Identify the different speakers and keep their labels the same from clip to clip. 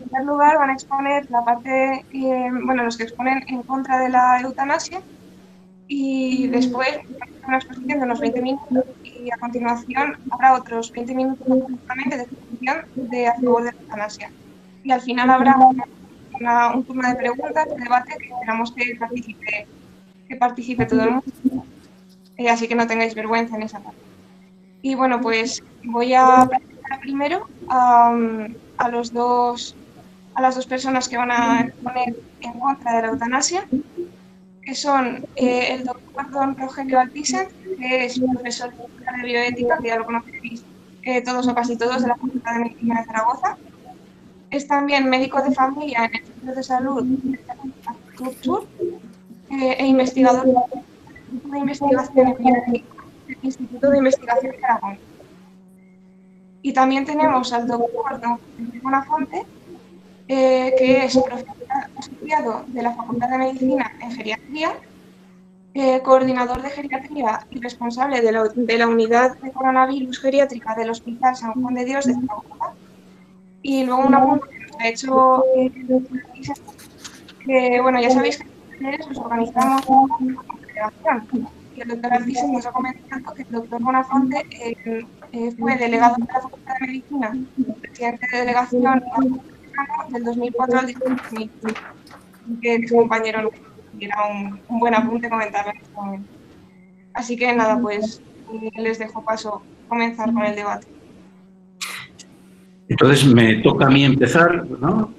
Speaker 1: primer lugar van a exponer la parte, bueno, los que exponen en contra de la eutanasia, y después una exposición de unos 20 minutos y a continuación habrá otros 20 minutos aproximadamente de exposición de a favor de la eutanasia. Y al final habrá un turno de preguntas, de debate, que esperamos que participe todo el mundo, así que no tengáis vergüenza en esa parte. Y bueno, pues voy a presentar primero a las dos personas que van a exponer en contra de la eutanasia, que son el doctor don Rogelio Altisent, que es profesor de bioética, que ya lo conocéis todos o casi todos, de la Facultad de Medicina de Zaragoza. Es también médico de familia en el Centro de Salud de Club Sur e investigador de investigación en bioética del Instituto de Investigación de Aragón. Y también tenemos al doctor don Felipe Bonafonte, que es profesor asociado de la Facultad de Medicina en Geriatría, coordinador de geriatría y responsable de la unidad de coronavirus geriátrica del Hospital San Juan de Dios de Zaragoza. Y luego un apunte que nos ha hecho que, bueno, ya sabéis que nos organizamos una congregación. Y el doctor Altisent nos ha comentado que el doctor Bonafonte fue delegado de la Facultad de Medicina, presidente de delegación del 2004 al 2005, que es compañero, y era un buen apunte comentarlo en este momento. Así que nada, pues les dejo paso a comenzar con el debate.
Speaker 2: Entonces me toca a mí empezar, ¿no?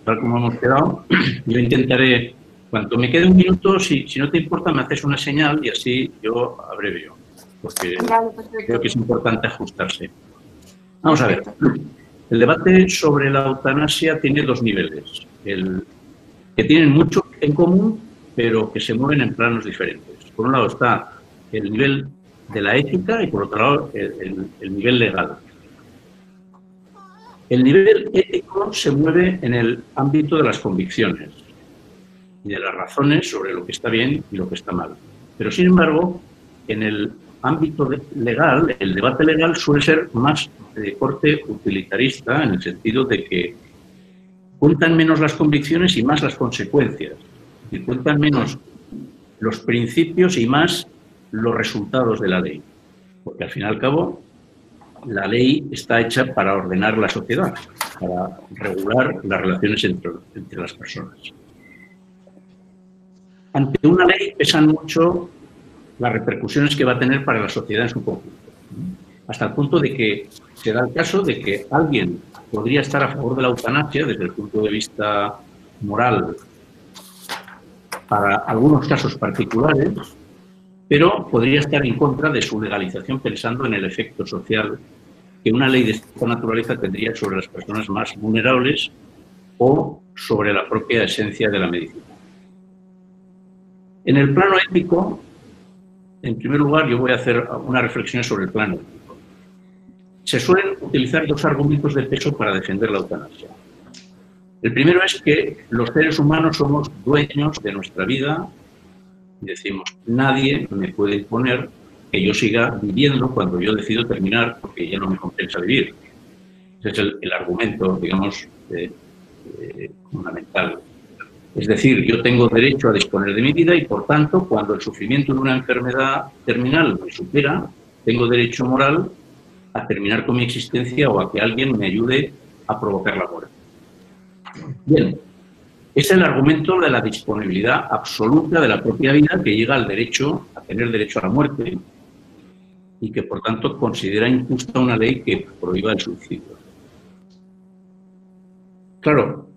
Speaker 2: Tal como hemos quedado. Yo intentaré, cuando me quede un minuto, si no te importa, me haces una señal y así yo abrevio, porque vale, creo que es importante ajustarse. Vamos a ver. El debate sobre la eutanasia tiene dos niveles, que tienen mucho en común, pero que se mueven en planos diferentes. Por un lado está el nivel de la ética y por otro lado el nivel legal. El nivel ético se mueve en el ámbito de las convicciones y de las razones sobre lo que está bien y lo que está mal. Pero, sin embargo, en el ámbito legal, el debate legal suele ser más de corte utilitarista, en el sentido de que cuentan menos las convicciones y más las consecuencias. Y cuentan menos los principios y más los resultados de la ley. Porque, al fin y al cabo, la ley está hecha para ordenar la sociedad, para regular las relaciones entre las personas. Ante una ley pesan mucho las repercusiones que va a tener para la sociedad en su conjunto. Hasta el punto de que se da el caso de que alguien podría estar a favor de la eutanasia desde el punto de vista moral para algunos casos particulares, pero podría estar en contra de su legalización pensando en el efecto social que una ley de esta naturaleza tendría sobre las personas más vulnerables o sobre la propia esencia de la medicina. En el plano ético, en primer lugar, yo voy a hacer una reflexión sobre el plano ético. Se suelen utilizar dos argumentos de peso para defender la eutanasia. El primero es que los seres humanos somos dueños de nuestra vida y decimos, nadie me puede imponer que yo siga viviendo cuando yo decido terminar porque ya no me compensa vivir. Ese es el argumento, digamos, fundamental. Es decir, yo tengo derecho a disponer de mi vida y, por tanto, cuando el sufrimiento de una enfermedad terminal me supera, tengo derecho moral a terminar con mi existencia o a que alguien me ayude a provocar la muerte. Bien, es el argumento de la disponibilidad absoluta de la propia vida que llega al derecho, a tener derecho a la muerte y que, por tanto, considera injusta una ley que prohíba el suicidio. Claro,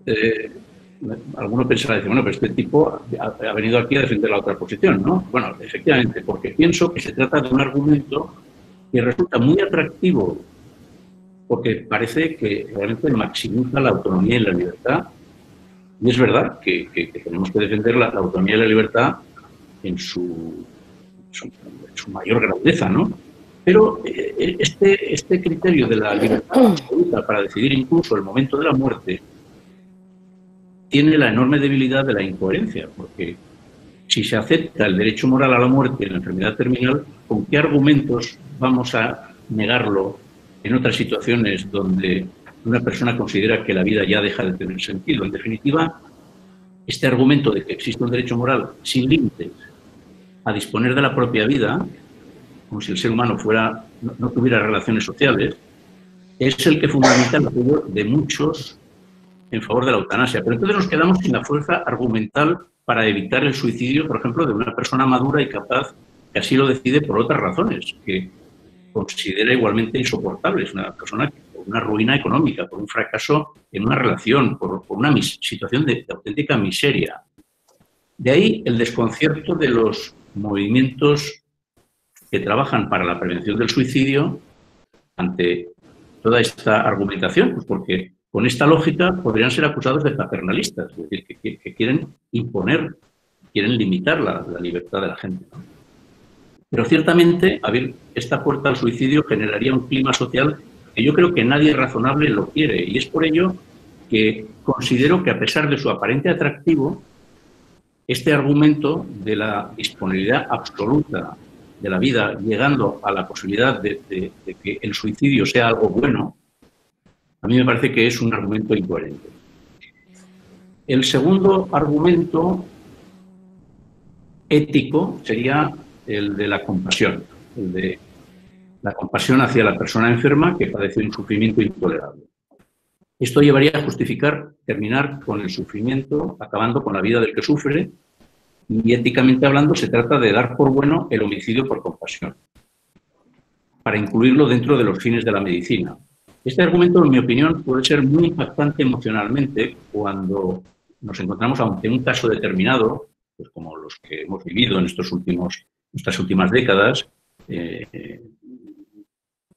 Speaker 2: alguno pensará, bueno, pero este tipo ha venido aquí a defender la otra posición, ¿no? Bueno, efectivamente, porque pienso que se trata de un argumento que resulta muy atractivo porque parece que realmente maximiza la autonomía y la libertad. Y es verdad que tenemos que defender la autonomía y la libertad en su mayor grandeza, ¿no? Pero este criterio de la libertad absoluta para decidir incluso el momento de la muerte tiene la enorme debilidad de la incoherencia, porque si se acepta el derecho moral a la muerte en la enfermedad terminal, ¿con qué argumentos vamos a negarlo en otras situaciones donde una persona considera que la vida ya deja de tener sentido. En definitiva, este argumento de que existe un derecho moral sin límites a disponer de la propia vida, como si el ser humano no tuviera relaciones sociales, es el que fundamenta el apoyo de muchos en favor de la eutanasia. Pero entonces nos quedamos sin la fuerza argumental para evitar el suicidio, por ejemplo, de una persona madura y capaz que así lo decide por otras razones, que considera igualmente insoportables. Una persona por una ruina económica, por un fracaso en una relación, por una situación de auténtica miseria. De ahí el desconcierto de los movimientos que trabajan para la prevención del suicidio ante toda esta argumentación, pues porque con esta lógica podrían ser acusados de paternalistas, es decir, que quieren imponer, quieren limitar la libertad de la gente, ¿no? Pero ciertamente abrir esta puerta al suicidio generaría un clima social que yo creo que nadie razonable lo quiere, y es por ello que considero que, a pesar de su aparente atractivo, este argumento de la disponibilidad absoluta de la vida, llegando a la posibilidad de que el suicidio sea algo bueno, a mí me parece que es un argumento incoherente. El segundo argumento ético sería el de la compasión, el de la compasión hacia la persona enferma que padece un sufrimiento intolerable. Esto llevaría a justificar terminar con el sufrimiento, acabando con la vida del que sufre, y éticamente hablando se trata de dar por bueno el homicidio por compasión, para incluirlo dentro de los fines de la medicina. Este argumento, en mi opinión, puede ser muy impactante emocionalmente cuando nos encontramos ante un caso determinado, pues como los que hemos vivido en estas últimas décadas, en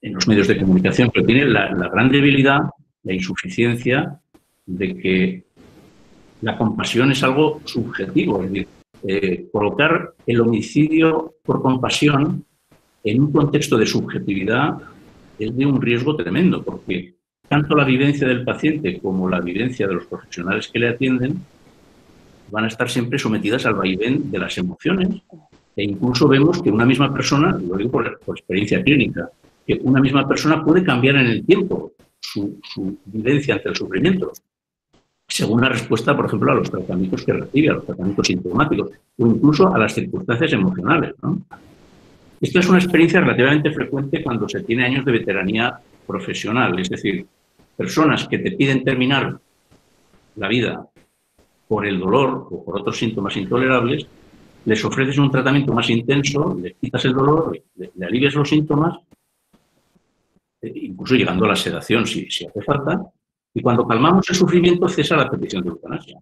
Speaker 2: los medios de comunicación, pero tiene la gran debilidad, la insuficiencia de que la compasión es algo subjetivo. Es decir, colocar el homicidio por compasión en un contexto de subjetividad es de un riesgo tremendo, porque tanto la vivencia del paciente como la vivencia de los profesionales que le atienden van a estar siempre sometidas al vaivén de las emociones, e incluso vemos que una misma persona, lo digo por experiencia clínica, que una misma persona puede cambiar en el tiempo su vivencia ante el sufrimiento, según la respuesta, por ejemplo, a los tratamientos que recibe, a los tratamientos sintomáticos, o incluso a las circunstancias emocionales, ¿no? Esta es una experiencia relativamente frecuente cuando se tiene años de veteranía profesional, es decir, personas que te piden terminar la vida por el dolor o por otros síntomas intolerables, les ofreces un tratamiento más intenso, les quitas el dolor, le alivias los síntomas, incluso llegando a la sedación si hace falta, y cuando calmamos el sufrimiento cesa la petición de eutanasia.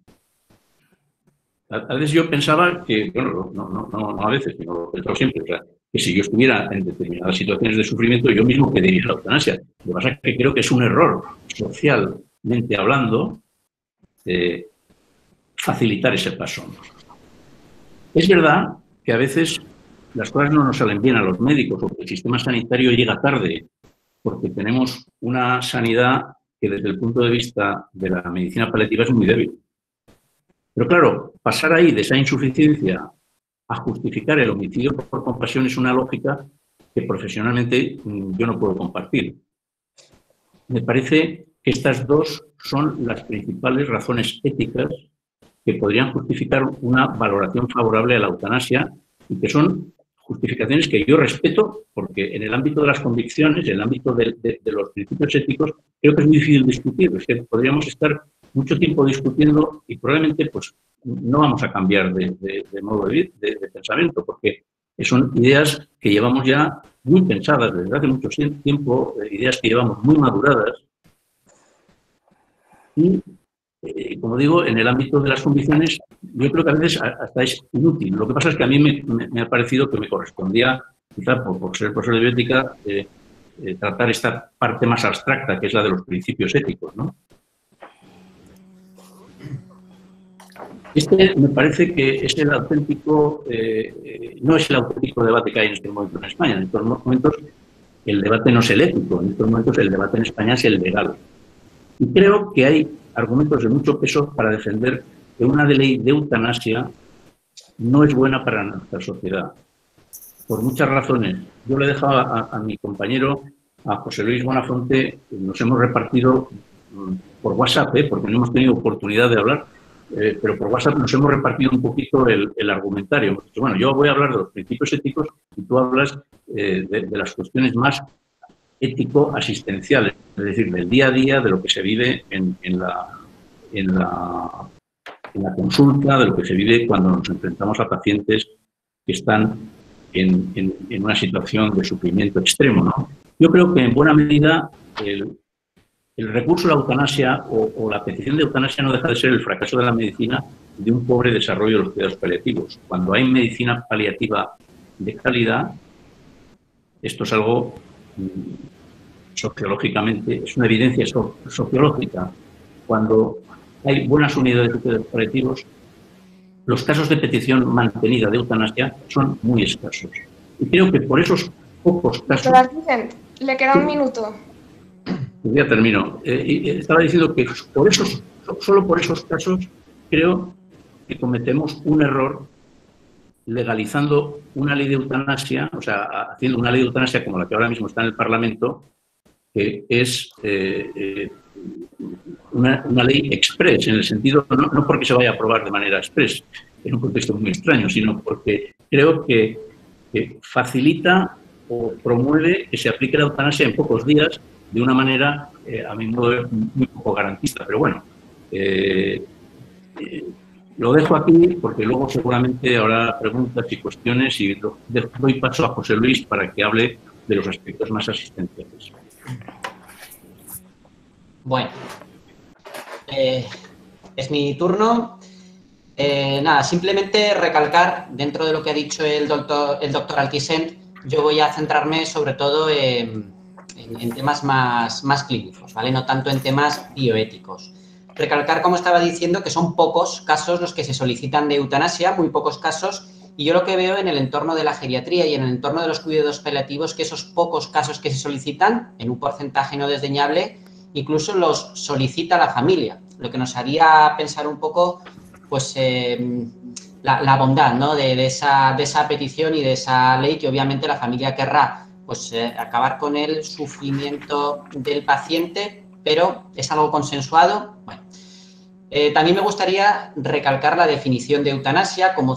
Speaker 2: A veces yo pensaba que, bueno, no a veces, sino lo he pensado siempre, o sea, que si yo estuviera en determinadas situaciones de sufrimiento, yo mismo pediría la eutanasia. Lo que pasa es que creo que es un error, socialmente hablando, facilitar ese paso. Es verdad que a veces las cosas no nos salen bien a los médicos, o que el sistema sanitario llega tarde, porque tenemos una sanidad que desde el punto de vista de la medicina paliativa es muy débil. Pero claro, pasar ahí de esa insuficiencia a justificar el homicidio por compasión es una lógica que profesionalmente yo no puedo compartir. Me parece que estas dos son las principales razones éticas que podrían justificar una valoración favorable a la eutanasia, y que son justificaciones que yo respeto, porque en el ámbito de las convicciones, en el ámbito de los principios éticos, creo que es muy difícil discutir. Es que podríamos estar mucho tiempo discutiendo y probablemente pues, no vamos a cambiar de modo de pensamiento, porque son ideas que llevamos ya muy pensadas desde hace mucho tiempo, ideas que llevamos muy maduradas. Y, como digo, en el ámbito de las convicciones, yo creo que a veces hasta es inútil. Lo que pasa es que a mí me ha parecido que me correspondía, quizá por ser profesor de bioética, tratar esta parte más abstracta, que es la de los principios éticos, ¿no? Este me parece que es el auténtico, no es el auténtico debate que hay en este momento en España. En estos momentos el debate no es el ético, en estos momentos el debate en España es el legal. Y creo que hay argumentos de mucho peso para defender que una ley de eutanasia no es buena para nuestra sociedad, por muchas razones. Yo le he dejado a mi compañero, a José Luis Buenafonte, nos hemos repartido por WhatsApp, porque no hemos tenido oportunidad de hablar, pero por WhatsApp nos hemos repartido un poquito el argumentario. Hemos dicho, bueno, yo voy a hablar de los principios éticos y tú hablas de las cuestiones más ético-asistenciales, es decir, del día a día, de lo que se vive en la consulta, de lo que se vive cuando nos enfrentamos a pacientes que están en una situación de sufrimiento extremo, ¿no? Yo creo que en buena medida el recurso a la eutanasia o la petición de eutanasia no deja de ser el fracaso de la medicina de un pobre desarrollo de los cuidados paliativos. Cuando hay medicina paliativa de calidad, esto es algo sociológicamente, es una evidencia sociológica. Cuando hay buenas unidades de cuidados paliativos, los casos de petición mantenida de eutanasia son muy escasos. Y creo que por esos pocos casos...
Speaker 1: Le queda un minuto.
Speaker 2: Ya termino. Estaba diciendo que solo por esos casos creo que cometemos un error legalizando una ley de eutanasia, o sea, haciendo una ley de eutanasia como la que ahora mismo está en el Parlamento, que es una ley express, en el sentido, no porque se vaya a aprobar de manera express, en un contexto muy extraño, sino porque creo que facilita o promueve que se aplique la eutanasia en pocos días de una manera, a mi modo de ver, muy poco garantista. Pero bueno, lo dejo aquí porque luego seguramente habrá preguntas y cuestiones y doy paso a José Luis para que hable de los aspectos más asistenciales.
Speaker 3: Bueno, es mi turno. Nada, simplemente recalcar dentro de lo que ha dicho el doctor Altisent, yo voy a centrarme sobre todo en temas más clínicos, ¿vale? No tanto en temas bioéticos. Recalcar, como estaba diciendo, que son pocos casos los que se solicitan de eutanasia, muy pocos casos, y yo lo que veo en el entorno de la geriatría y en el entorno de los cuidados paliativos, que esos pocos casos que se solicitan, en un porcentaje no desdeñable, incluso los solicita la familia, lo que nos haría pensar un poco, pues, la bondad, ¿no?, de esa petición y de esa ley, que obviamente la familia querrá, pues, acabar con el sufrimiento del paciente, pero es algo consensuado. Bueno, también me gustaría recalcar la definición de eutanasia, como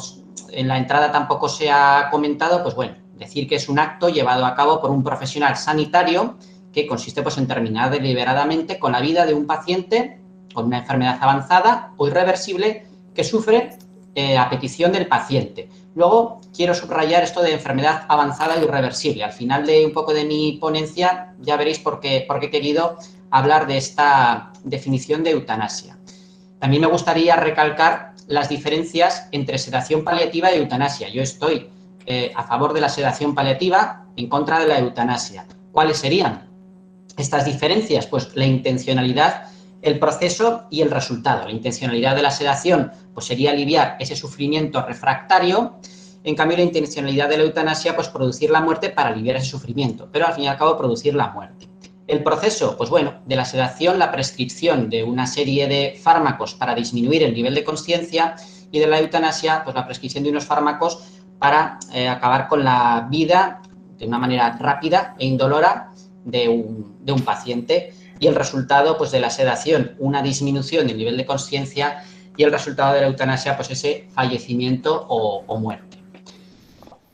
Speaker 3: en la entrada tampoco se ha comentado, pues bueno, decir que es un acto llevado a cabo por un profesional sanitario que consiste, pues, en terminar deliberadamente con la vida de un paciente con una enfermedad avanzada o irreversible que sufre a petición del paciente. Luego quiero subrayar esto de enfermedad avanzada e irreversible. Al final de un poco de mi ponencia ya veréis por qué he querido hablar de esta definición de eutanasia. También me gustaría recalcar las diferencias entre sedación paliativa y eutanasia. Yo estoy a favor de la sedación paliativa, en contra de la eutanasia. ¿Cuáles serían estas diferencias? Pues la intencionalidad, el proceso y el resultado. La intencionalidad de la sedación, pues, sería aliviar ese sufrimiento refractario. En cambio, la intencionalidad de la eutanasia, pues, producir la muerte para aliviar ese sufrimiento, pero al fin y al cabo producir la muerte. El proceso, pues bueno, de la sedación, la prescripción de una serie de fármacos para disminuir el nivel de consciencia, y de la eutanasia, pues la prescripción de unos fármacos para acabar con la vida de una manera rápida e indolora de un paciente. Y el resultado, pues, de la sedación, una disminución del nivel de consciencia, y el resultado de la eutanasia, pues ese fallecimiento o muerte.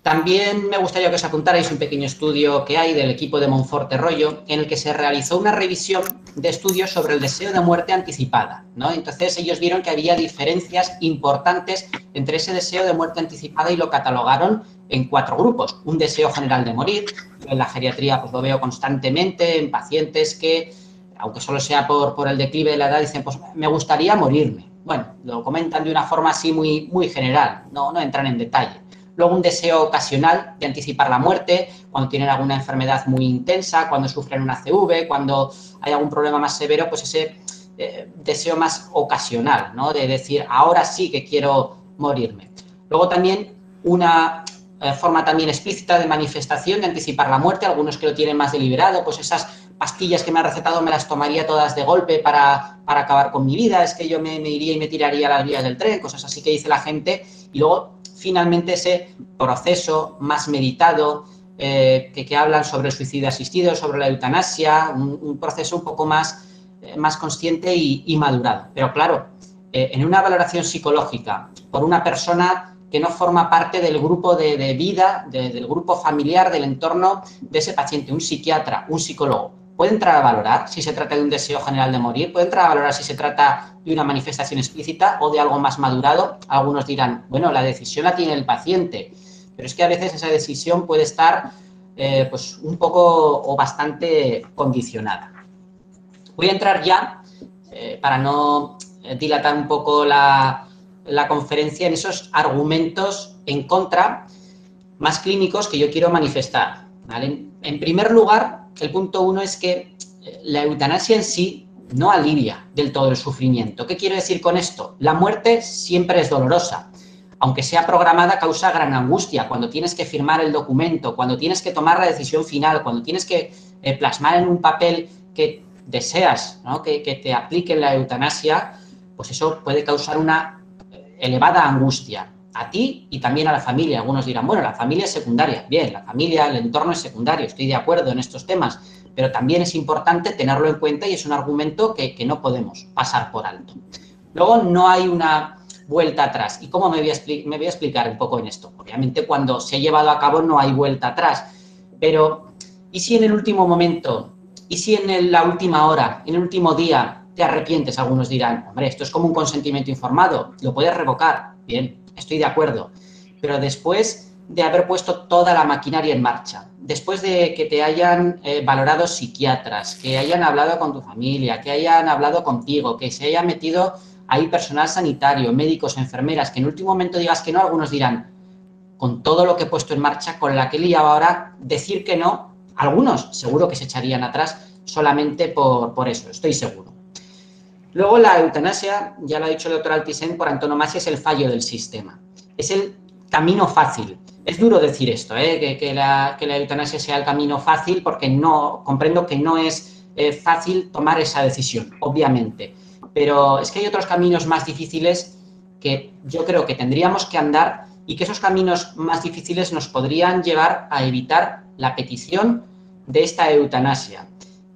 Speaker 3: También me gustaría que os apuntarais un pequeño estudio que hay del equipo de Monforte-Royo, en el que se realizó una revisión de estudios sobre el deseo de muerte anticipada, ¿no? Entonces ellos vieron que había diferencias importantes entre ese deseo de muerte anticipada y lo catalogaron en 4 grupos. Un deseo general de morir, en la geriatría pues lo veo constantemente en pacientes que, aunque solo sea por el declive de la edad, dicen, pues me gustaría morirme. Bueno, lo comentan de una forma así muy general, no entran en detalle. Luego un deseo ocasional de anticipar la muerte, cuando tienen alguna enfermedad muy intensa, cuando sufren una CV, cuando hay algún problema más severo, pues ese deseo más ocasional, ¿no?, de decir, ahora sí que quiero morirme. Luego también una forma también explícita de manifestación de anticipar la muerte, algunos que lo tienen más deliberado, pues esas pastillas que me han recetado me las tomaría todas de golpe para acabar con mi vida, es que yo me iría y me tiraría a las vías del tren, cosas así que dice la gente. Y luego, finalmente, ese proceso más meditado, que hablan sobre el suicidio asistido, sobre la eutanasia, un proceso un poco más más consciente y madurado. Pero claro, en una valoración psicológica por una persona que no forma parte del grupo de vida, del grupo familiar, del entorno de ese paciente, un psiquiatra, un psicólogo, ¿puede entrar a valorar si se trata de un deseo general de morir? ¿Puede entrar a valorar si se trata de una manifestación explícita o de algo más madurado? Algunos dirán, bueno, la decisión la tiene el paciente, pero es que a veces esa decisión puede estar pues un poco o bastante condicionada. Voy a entrar ya, para no dilatar un poco la conferencia, en esos argumentos en contra más clínicos que yo quiero manifestar, ¿vale? En primer lugar, el punto 1 es que la eutanasia en sí no alivia del todo el sufrimiento. ¿Qué quiero decir con esto? La muerte siempre es dolorosa. Aunque sea programada, causa gran angustia. Cuando tienes que firmar el documento, cuando tienes que tomar la decisión final, cuando tienes que plasmar en un papel que deseas, ¿no?, que te apliquen la eutanasia, pues eso puede causar una elevada angustia a ti y también a la familia. Algunos dirán, bueno, la familia es secundaria. Bien, la familia, el entorno es secundario, estoy de acuerdo en estos temas, pero también es importante tenerlo en cuenta y es un argumento que no podemos pasar por alto. Luego, no hay una vuelta atrás. ¿Y cómo me voy a explicar un poco en esto? Obviamente, cuando se ha llevado a cabo no hay vuelta atrás, pero ¿y si en el último momento, y si en la última hora, en el último día te arrepientes? Algunos dirán, hombre, esto es como un consentimiento informado, lo puedes revocar. Bien, estoy de acuerdo, pero después de haber puesto toda la maquinaria en marcha, después de que te hayan valorado psiquiatras, que hayan hablado con tu familia, que hayan hablado contigo, que se haya metido ahí personal sanitario, médicos, enfermeras, que en el último momento digas que no, algunos dirán, con todo lo que he puesto en marcha, con la que he liado ahora, decir que no, algunos seguro que se echarían atrás solamente por eso, estoy seguro. Luego, la eutanasia, ya lo ha dicho el doctor Altisent, por antonomasia es el fallo del sistema. Es el camino fácil. Es duro decir esto, que la eutanasia sea el camino fácil, porque no comprendo que no es fácil tomar esa decisión, obviamente. Pero es que hay otros caminos más difíciles que yo creo que tendríamos que andar y que esos caminos más difíciles nos podrían llevar a evitar la petición de esta eutanasia.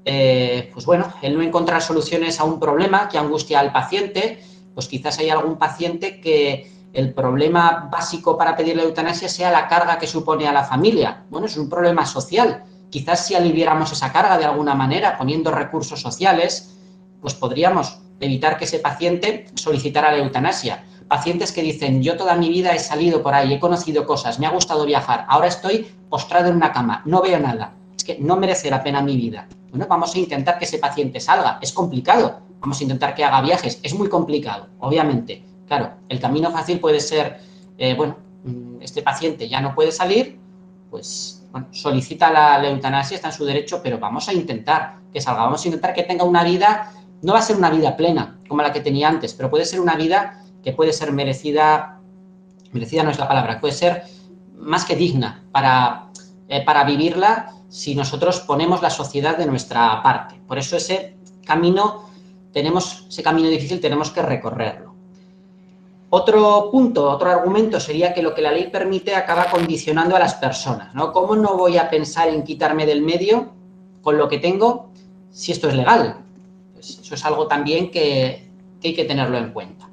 Speaker 3: Pues bueno, el no encontrar soluciones a un problema que angustia al paciente, pues quizás hay algún paciente que el problema básico para pedir la eutanasia sea la carga que supone a la familia. Bueno, es un problema social. Quizás si aliviáramos esa carga de alguna manera, poniendo recursos sociales, pues podríamos evitar que ese paciente solicitara la eutanasia. Pacientes que dicen, yo toda mi vida he salido por ahí, he conocido cosas, me ha gustado viajar, ahora estoy postrado en una cama, no veo nada, es que no merece la pena mi vida. Bueno, vamos a intentar que ese paciente salga, es complicado, vamos a intentar que haga viajes, es muy complicado, obviamente. Claro, el camino fácil puede ser, bueno, este paciente ya no puede salir, pues bueno, solicita la eutanasia, está en su derecho, pero vamos a intentar que salga, vamos a intentar que tenga una vida, no va a ser una vida plena como la que tenía antes, pero puede ser una vida que puede ser merecida no es la palabra, puede ser más que digna para vivirla si nosotros ponemos la sociedad de nuestra parte. Por eso ese camino difícil tenemos que recorrerlo. Otro punto, otro argumento sería que lo que la ley permite acaba condicionando a las personas, ¿no? ¿Cómo no voy a pensar en quitarme del medio con lo que tengo si esto es legal? Pues eso es algo también que hay que tenerlo en cuenta.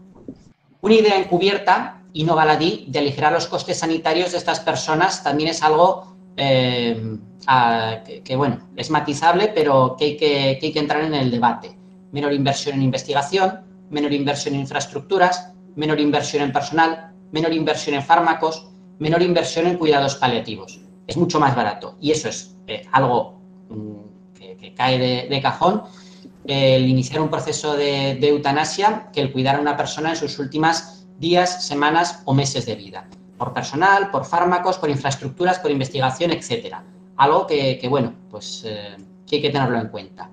Speaker 3: Una idea encubierta y no baladí de aligerar los costes sanitarios de estas personas también es algo que bueno, es matizable, pero que hay que entrar en el debate. Menor inversión en investigación, menor inversión en infraestructuras, menor inversión en personal, menor inversión en fármacos, menor inversión en cuidados paliativos. Es mucho más barato y eso es algo que cae de cajón, el iniciar un proceso de eutanasia que el cuidar a una persona en sus últimas días, semanas o meses de vida. Por personal, por fármacos, por infraestructuras, por investigación, etcétera. Algo que bueno, pues que hay que tenerlo en cuenta.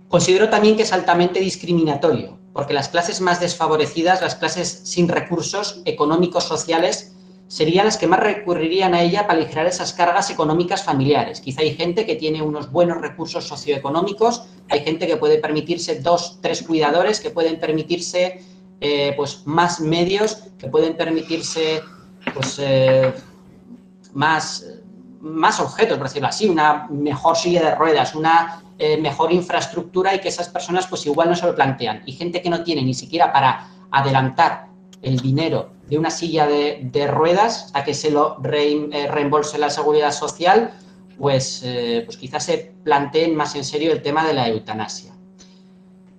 Speaker 3: Considero también que es altamente discriminatorio, porque las clases más desfavorecidas, las clases sin recursos económicos, sociales, serían las que más recurrirían a ella para aligerar esas cargas económicas familiares. Quizá hay gente que tiene unos buenos recursos socioeconómicos, hay gente que puede permitirse 2, 3 cuidadores, que pueden permitirse pues más medios, que pueden permitirse pues más más objetos, por decirlo así, una mejor silla de ruedas, una mejor infraestructura, y que esas personas pues igual no se lo plantean. Y gente que no tiene ni siquiera para adelantar el dinero de una silla de ruedas hasta que se lo reembolse la Seguridad Social, pues quizás se planteen más en serio el tema de la eutanasia.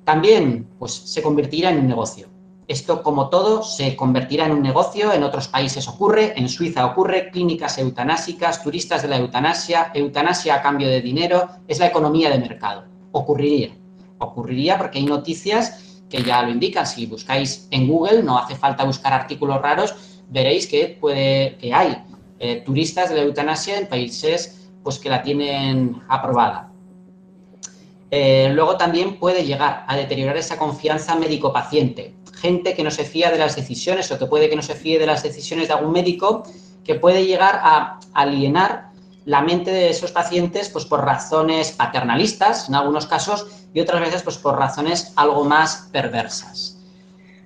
Speaker 3: También pues se convertirá en un negocio. Esto, como todo, se convertirá en un negocio. En otros países ocurre, en Suiza ocurre, clínicas eutanásicas, turistas de la eutanasia, eutanasia a cambio de dinero, es la economía de mercado. Ocurriría porque hay noticias que ya lo indican. Si buscáis en Google, no hace falta buscar artículos raros, veréis que hay turistas de la eutanasia en países pues que la tienen aprobada. Luego también puede llegar a deteriorar esa confianza médico-paciente. Gente que no se fía de las decisiones, o que puede que no se fíe de las decisiones de algún médico, que puede llegar a alienar la mente de esos pacientes pues por razones paternalistas, en algunos casos, y otras veces pues por razones algo más perversas.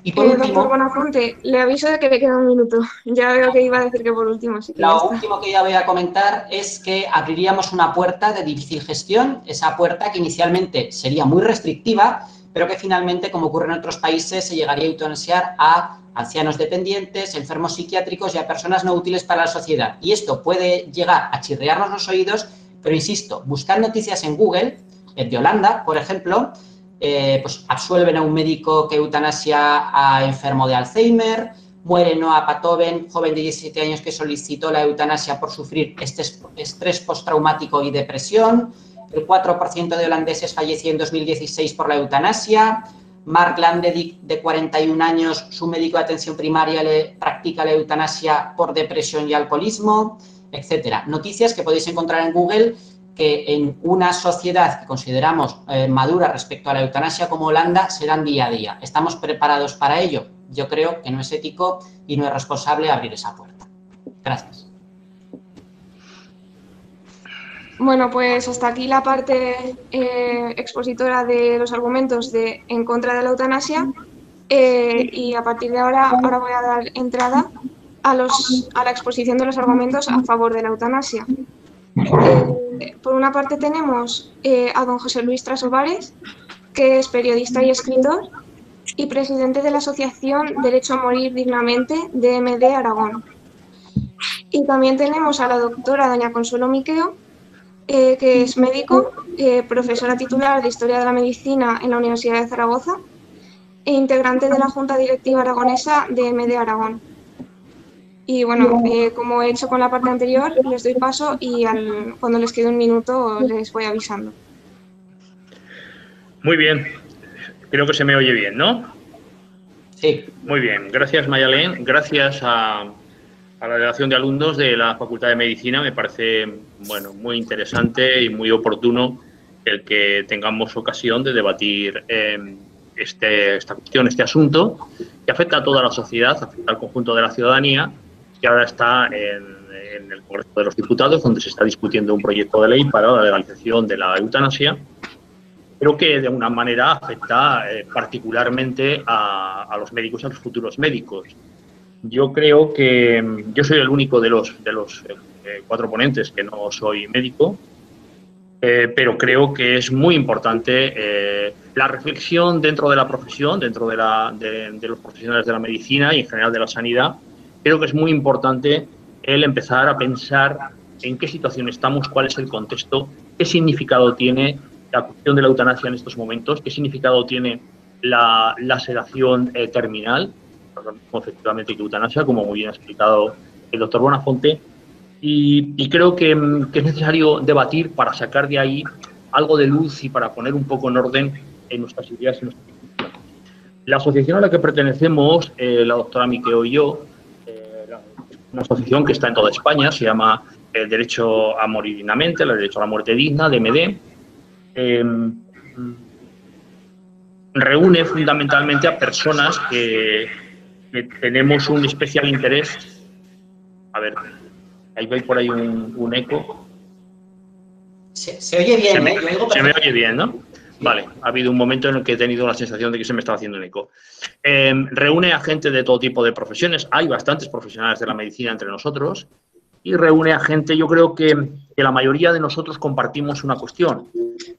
Speaker 3: Y por último,
Speaker 1: doctor Buenafuente, le aviso de que le queda un minuto. Ya veo que iba a decir que por último. Así que
Speaker 3: lo último que ya voy a comentar es que abriríamos una puerta de difícil gestión, esa puerta que inicialmente sería muy restrictiva, pero que finalmente, como ocurre en otros países, se llegaría a eutanasiar a ancianos dependientes, enfermos psiquiátricos y a personas no útiles para la sociedad. Y esto puede llegar a chirriarnos los oídos, pero insisto, buscad noticias en Google, de Holanda, por ejemplo, pues absuelven a un médico que eutanasia a enfermo de Alzheimer, muere Noah Patoven, joven de 17 años que solicitó la eutanasia por sufrir estrés postraumático y depresión. El 4% de holandeses falleció en 2016 por la eutanasia. Mark Landedick, de 41 años, su médico de atención primaria le practica la eutanasia por depresión y alcoholismo, etcétera. Noticias que podéis encontrar en Google, que en una sociedad que consideramos madura respecto a la eutanasia como Holanda se dan día a día. ¿Estamos preparados para ello? Yo creo que no es ético y no es responsable abrir esa puerta. Gracias.
Speaker 1: Bueno, pues hasta aquí la parte expositora de los argumentos en contra de la eutanasia, y a partir de ahora voy a dar entrada a la exposición de los argumentos a favor de la eutanasia. Por una parte tenemos a don José Luis Trasobares, que es periodista y escritor y presidente de la Asociación Derecho a Morir Dignamente de MD Aragón. Y también tenemos a la doctora doña Consuelo Miqueo, que es médico, profesora titular de Historia de la Medicina en la Universidad de Zaragoza e integrante de la Junta Directiva Aragonesa de MD Aragón. Y bueno, como he hecho con la parte anterior, les doy paso y cuando les quede un minuto les voy avisando.
Speaker 4: Muy bien. Creo que se me oye bien, ¿no?
Speaker 3: Sí.
Speaker 4: Muy bien. Gracias, Mayalén. Gracias a la delegación de alumnos de la Facultad de Medicina. Me parece, bueno, muy interesante y muy oportuno el que tengamos ocasión de debatir esta cuestión, este asunto, que afecta a toda la sociedad, afecta al conjunto de la ciudadanía, que ahora está en el Congreso de los Diputados, donde se está discutiendo un proyecto de ley para la legalización de la eutanasia, pero que de alguna manera afecta particularmente a los médicos y a los futuros médicos. Yo creo que yo soy el único de los 4 ponentes que no soy médico, pero creo que es muy importante la reflexión dentro de la profesión, dentro de los profesionales de la medicina y en general de la sanidad. Creo que es muy importante el empezar a pensar en qué situación estamos, cuál es el contexto, qué significado tiene la cuestión de la eutanasia en estos momentos, qué significado tiene la sedación terminal, efectivamente que eutanasia, como muy bien ha explicado el doctor Buenafuente, y creo que es necesario debatir para sacar de ahí algo de luz y para poner un poco en orden en nuestras ideas y nuestras decisiones. La asociación a la que pertenecemos, la doctora Miqueo y yo, una asociación que está en toda España, se llama el Derecho a Morir Dignamente, el Derecho a la Muerte Digna, DMD, reúne fundamentalmente a personas que tenemos un especial interés. A ver, ahí veis por ahí un eco.
Speaker 3: Se oye bien,
Speaker 4: se me oye bien, ¿no? Vale, ha habido un momento en el que he tenido la sensación de que se me estaba haciendo un eco. Reúne a gente de todo tipo de profesiones. Hay bastantes profesionales de la medicina entre nosotros y reúne a gente, yo creo que la mayoría de nosotros compartimos una cuestión,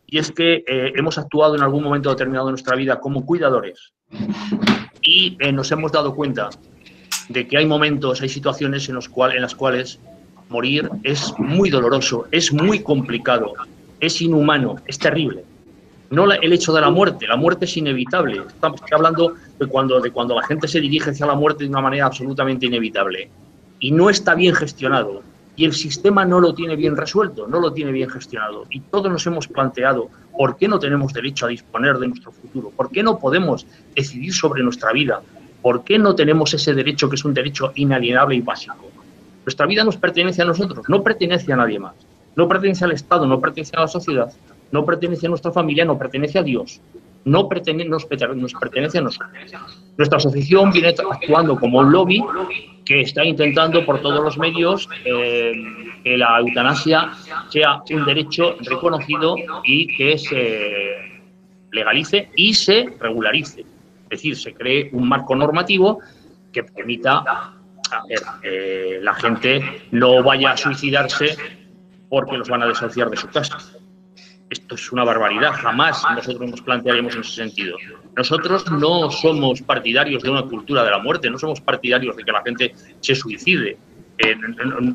Speaker 4: y es que hemos actuado en algún momento determinado de nuestra vida como cuidadores y nos hemos dado cuenta de que hay momentos, hay situaciones en las cuales morir es muy doloroso, es muy complicado, es inhumano, es terrible. No el hecho de la muerte es inevitable. Estamos hablando de cuando la gente se dirige hacia la muerte de una manera absolutamente inevitable. Y no está bien gestionado. Y el sistema no lo tiene bien resuelto, no lo tiene bien gestionado. Y todos nos hemos planteado por qué no tenemos derecho a disponer de nuestro futuro, por qué no podemos decidir sobre nuestra vida, por qué no tenemos ese derecho que es un derecho inalienable y básico. Nuestra vida nos pertenece a nosotros, no pertenece a nadie más. No pertenece al Estado, no pertenece a la sociedad, no pertenece a nuestra familia, no pertenece a Dios, nos pertenece a nosotros. Nuestra asociación viene actuando como un lobby que está intentando por todos los medios que la eutanasia sea un derecho reconocido y que se legalice y se regularice. Es decir, se cree un marco normativo que permita que la gente no vaya a suicidarse porque los van a desahuciar de su casa. Esto es una barbaridad, jamás nosotros nos plantearemos en ese sentido. Nosotros no somos partidarios de una cultura de la muerte, no somos partidarios de que la gente se suicide.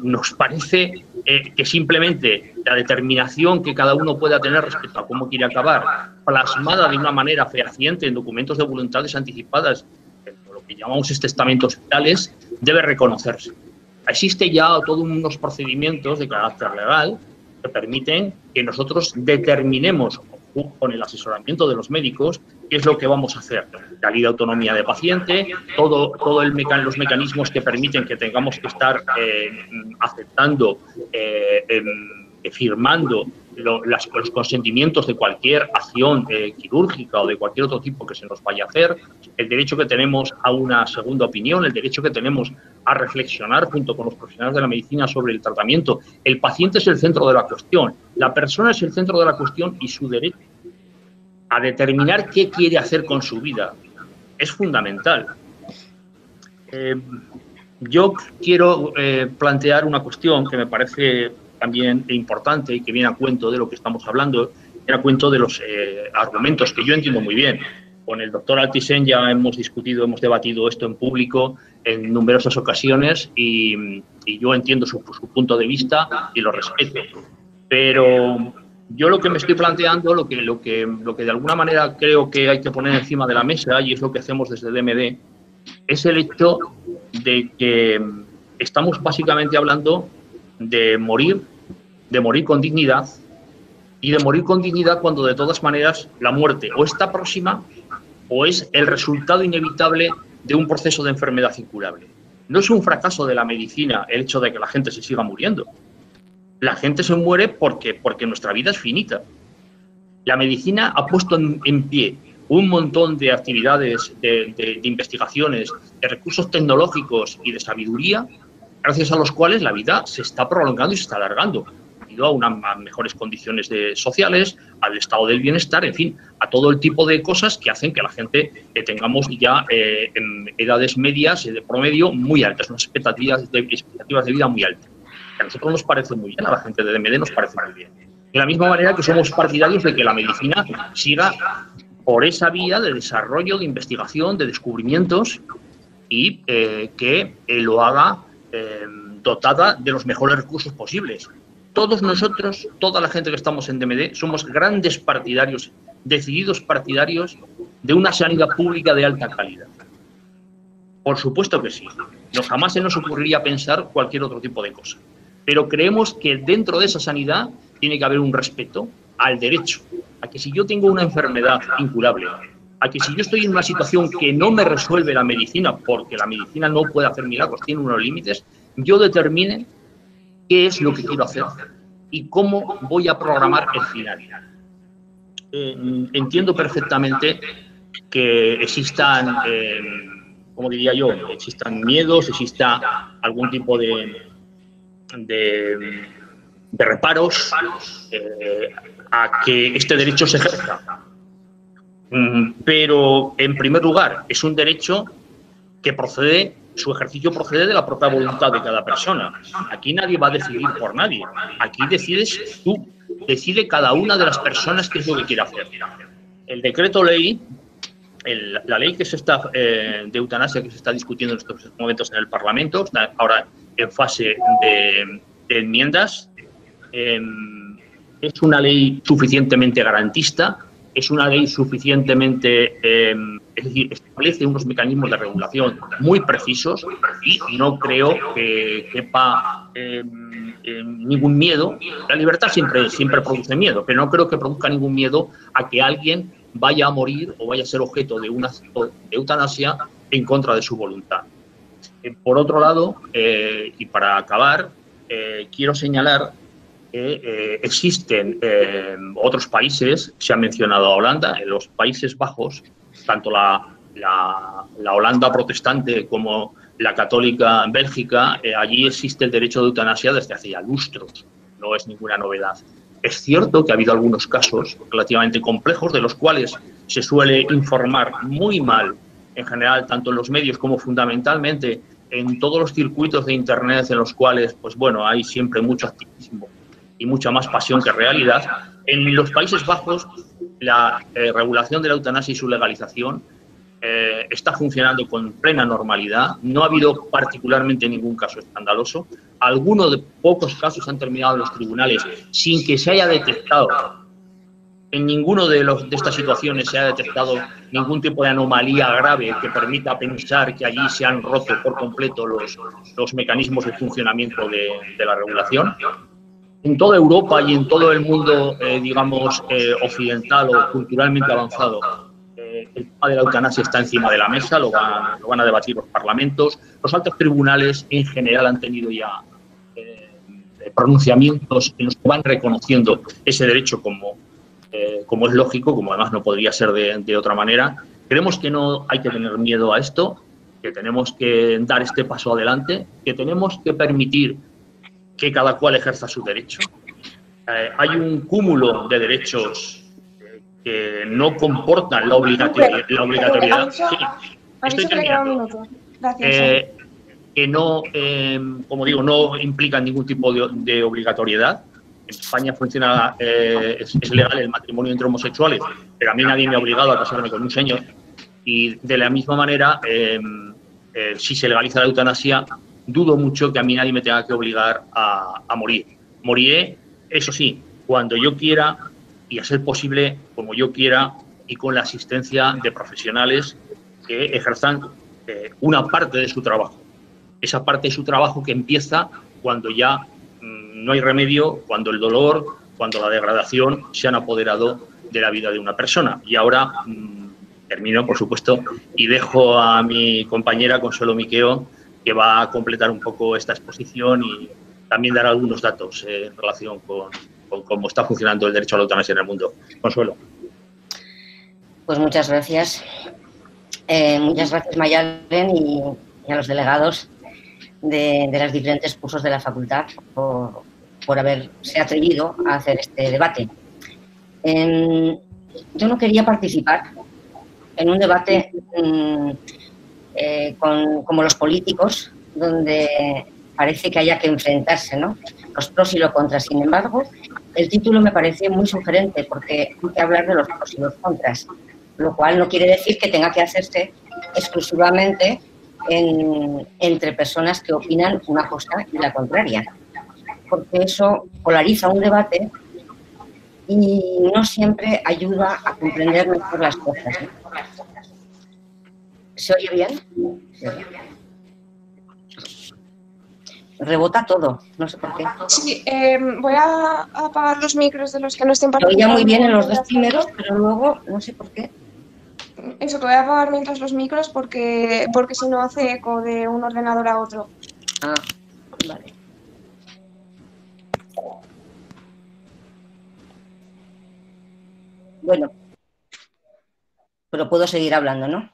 Speaker 4: Nos parece que simplemente la determinación que cada uno pueda tener respecto a cómo quiere acabar, plasmada de una manera fehaciente en documentos de voluntades anticipadas, lo que llamamos testamentos vitales, debe reconocerse. Existe ya todos unos procedimientos de carácter legal que permiten que nosotros determinemos, con el asesoramiento de los médicos, qué es lo que vamos a hacer. La ley de autonomía de paciente, los mecanismos que permiten que tengamos que estar aceptando, firmando los consentimientos de cualquier acción quirúrgica o de cualquier otro tipo que se nos vaya a hacer, el derecho que tenemos a una segunda opinión, el derecho que tenemos a reflexionar junto con los profesionales de la medicina sobre el tratamiento. El paciente es el centro de la cuestión, la persona es el centro de la cuestión y su derecho a determinar qué quiere hacer con su vida es fundamental. Yo quiero plantear una cuestión que me parece también importante y que viene a cuento de lo que estamos hablando, viene a cuento de los argumentos que yo entiendo muy bien. Con el doctor Altisent ya hemos discutido, hemos debatido esto en público en numerosas ocasiones y yo entiendo su punto de vista y lo respeto. Pero yo lo que me estoy planteando, lo que de alguna manera creo que hay que poner encima de la mesa, y es lo que hacemos desde DMD, es el hecho de que estamos básicamente hablando de morir con dignidad, y de morir con dignidad cuando de todas maneras la muerte o está próxima o es el resultado inevitable de un proceso de enfermedad incurable. No es un fracaso de la medicina el hecho de que la gente se siga muriendo. La gente se muere porque nuestra vida es finita. La medicina ha puesto en pie un montón de actividades, de investigaciones, de recursos tecnológicos y de sabiduría, gracias a los cuales la vida se está prolongando y se está alargando, debido a mejores condiciones sociales, al estado del bienestar, en fin, a todo el tipo de cosas que hacen que la gente tengamos ya en edades medias de promedio muy altas, unas expectativas de vida muy altas. A nosotros nos parece muy bien, a la gente de DMD nos parece muy bien. De la misma manera que somos partidarios de que la medicina siga por esa vía de desarrollo, de investigación, de descubrimientos y que lo haga dotada de los mejores recursos posibles. Todos nosotros, toda la gente que estamos en DMD, somos grandes partidarios, decididos partidarios de una sanidad pública de alta calidad. Por supuesto que sí. Jamás se nos ocurriría pensar cualquier otro tipo de cosa. Pero creemos que dentro de esa sanidad tiene que haber un respeto al derecho, a que si yo tengo una enfermedad incurable, a que si yo estoy en una situación que no me resuelve la medicina, porque la medicina no puede hacer milagros, tiene unos límites, yo determine qué es lo que quiero hacer y cómo voy a programar el final. Entiendo perfectamente que existan, como diría yo, existan miedos, exista algún tipo de reparos a que este derecho se ejerza. Pero, en primer lugar, es un derecho que procede su ejercicio procede de la propia voluntad de cada persona. Aquí nadie va a decidir por nadie. Aquí decides tú, decide cada una de las personas qué es lo que quiere hacer. El decreto ley, la ley que se está de eutanasia que se está discutiendo en estos momentos en el Parlamento, está ahora en fase de enmiendas, es una ley suficientemente garantista, es una ley suficientemente, es decir, establece unos mecanismos de regulación muy precisos y no creo que quepa ningún miedo. La libertad siempre produce miedo, pero no creo que produzca ningún miedo a que alguien vaya a morir o vaya a ser objeto de una eutanasia en contra de su voluntad. Por otro lado, y para acabar, quiero señalar que existen otros países, se ha mencionado a Holanda, en los Países Bajos, tanto la Holanda protestante como la católica en Bélgica, allí existe el derecho de eutanasia desde hace ya lustros, no es ninguna novedad. Es cierto que ha habido algunos casos relativamente complejos de los cuales se suele informar muy mal, en general, tanto en los medios como fundamentalmente en todos los circuitos de Internet en los cuales, pues bueno, hay siempre mucho activismo y mucha más pasión que realidad. En los Países Bajos, la regulación de la eutanasia y su legalización está funcionando con plena normalidad. No ha habido particularmente ningún caso escandaloso. Algunos de pocos casos han terminado en los tribunales sin que se haya detectado, en ninguno de estas situaciones se ha detectado ningún tipo de anomalía grave que permita pensar que allí se han roto por completo los mecanismos de funcionamiento de la regulación. En toda Europa y en todo el mundo, digamos, occidental o culturalmente avanzado, el tema de la eutanasia está encima de la mesa, lo van a debatir los parlamentos. Los altos tribunales en general han tenido ya pronunciamientos en los que van reconociendo ese derecho como es lógico, como además no podría ser de otra manera. Creemos que no hay que tener miedo a esto, que tenemos que dar este paso adelante, que tenemos que permitir que cada cual ejerza su derecho. Hay un cúmulo de derechos que no comportan la obligatoriedad. Sí, estoy terminando.
Speaker 1: Gracias.
Speaker 4: Que no, como digo, no implican ningún tipo de obligatoriedad. En España funciona, es legal el matrimonio entre homosexuales, pero a mí nadie me ha obligado a casarme con un señor. Y de la misma manera, si se legaliza la eutanasia, dudo mucho que a mí nadie me tenga que obligar a morir. Moriré, eso sí, cuando yo quiera y a ser posible como yo quiera y con la asistencia de profesionales que ejerzan una parte de su trabajo. Esa parte de su trabajo que empieza cuando ya no hay remedio, cuando el dolor, cuando la degradación se han apoderado de la vida de una persona. Y ahora termino, por supuesto, y dejo a mi compañera Consuelo Miqueo, que va a completar un poco esta exposición y también dar algunos datos en relación con cómo está funcionando el derecho a la eutanasia en el mundo. Consuelo.
Speaker 5: Pues muchas gracias. Muchas gracias, Mayalen, y a los delegados de los diferentes cursos de la facultad por haberse atrevido a hacer este debate. Yo no quería participar en un debate como los políticos, donde parece que haya que enfrentarse, ¿no?, los pros y los contras. Sin embargo, el título me parece muy sugerente porque hay que hablar de los pros y los contras, lo cual no quiere decir que tenga que hacerse exclusivamente entre personas que opinan una cosa y la contraria, porque eso polariza un debate y no siempre ayuda a comprender mejor las cosas, ¿no? ¿Se oye bien? ¿Se oye bien? Rebota todo, no sé por qué.
Speaker 1: Sí, voy a apagar los micros de los que no estén
Speaker 5: Se
Speaker 1: participando.
Speaker 5: oía muy bien en los dos primeros, pero luego no sé por qué.
Speaker 1: Eso, que voy a apagar mientras los micros porque si no hace eco de un ordenador a otro.
Speaker 5: Ah, vale. Bueno, pero puedo seguir hablando, ¿no?